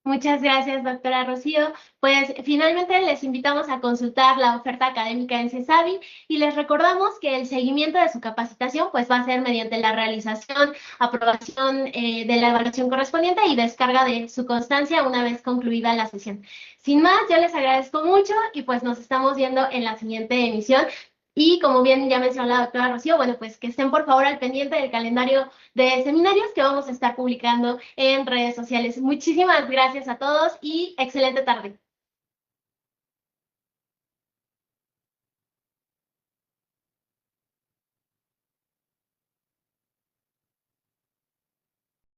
Muchas gracias, doctora Rocío. Pues finalmente les invitamos a consultar la oferta académica en CESAVI y les recordamos que el seguimiento de su capacitación pues va a ser mediante la realización, aprobación de la evaluación correspondiente y descarga de su constancia una vez concluida la sesión. Sin más, yo les agradezco mucho y pues nos estamos viendo en la siguiente emisión. Y como bien ya mencionó la doctora Rocío, bueno, pues que estén por favor al pendiente del calendario de seminarios que vamos a estar publicando en redes sociales. Muchísimas gracias a todos y excelente tarde.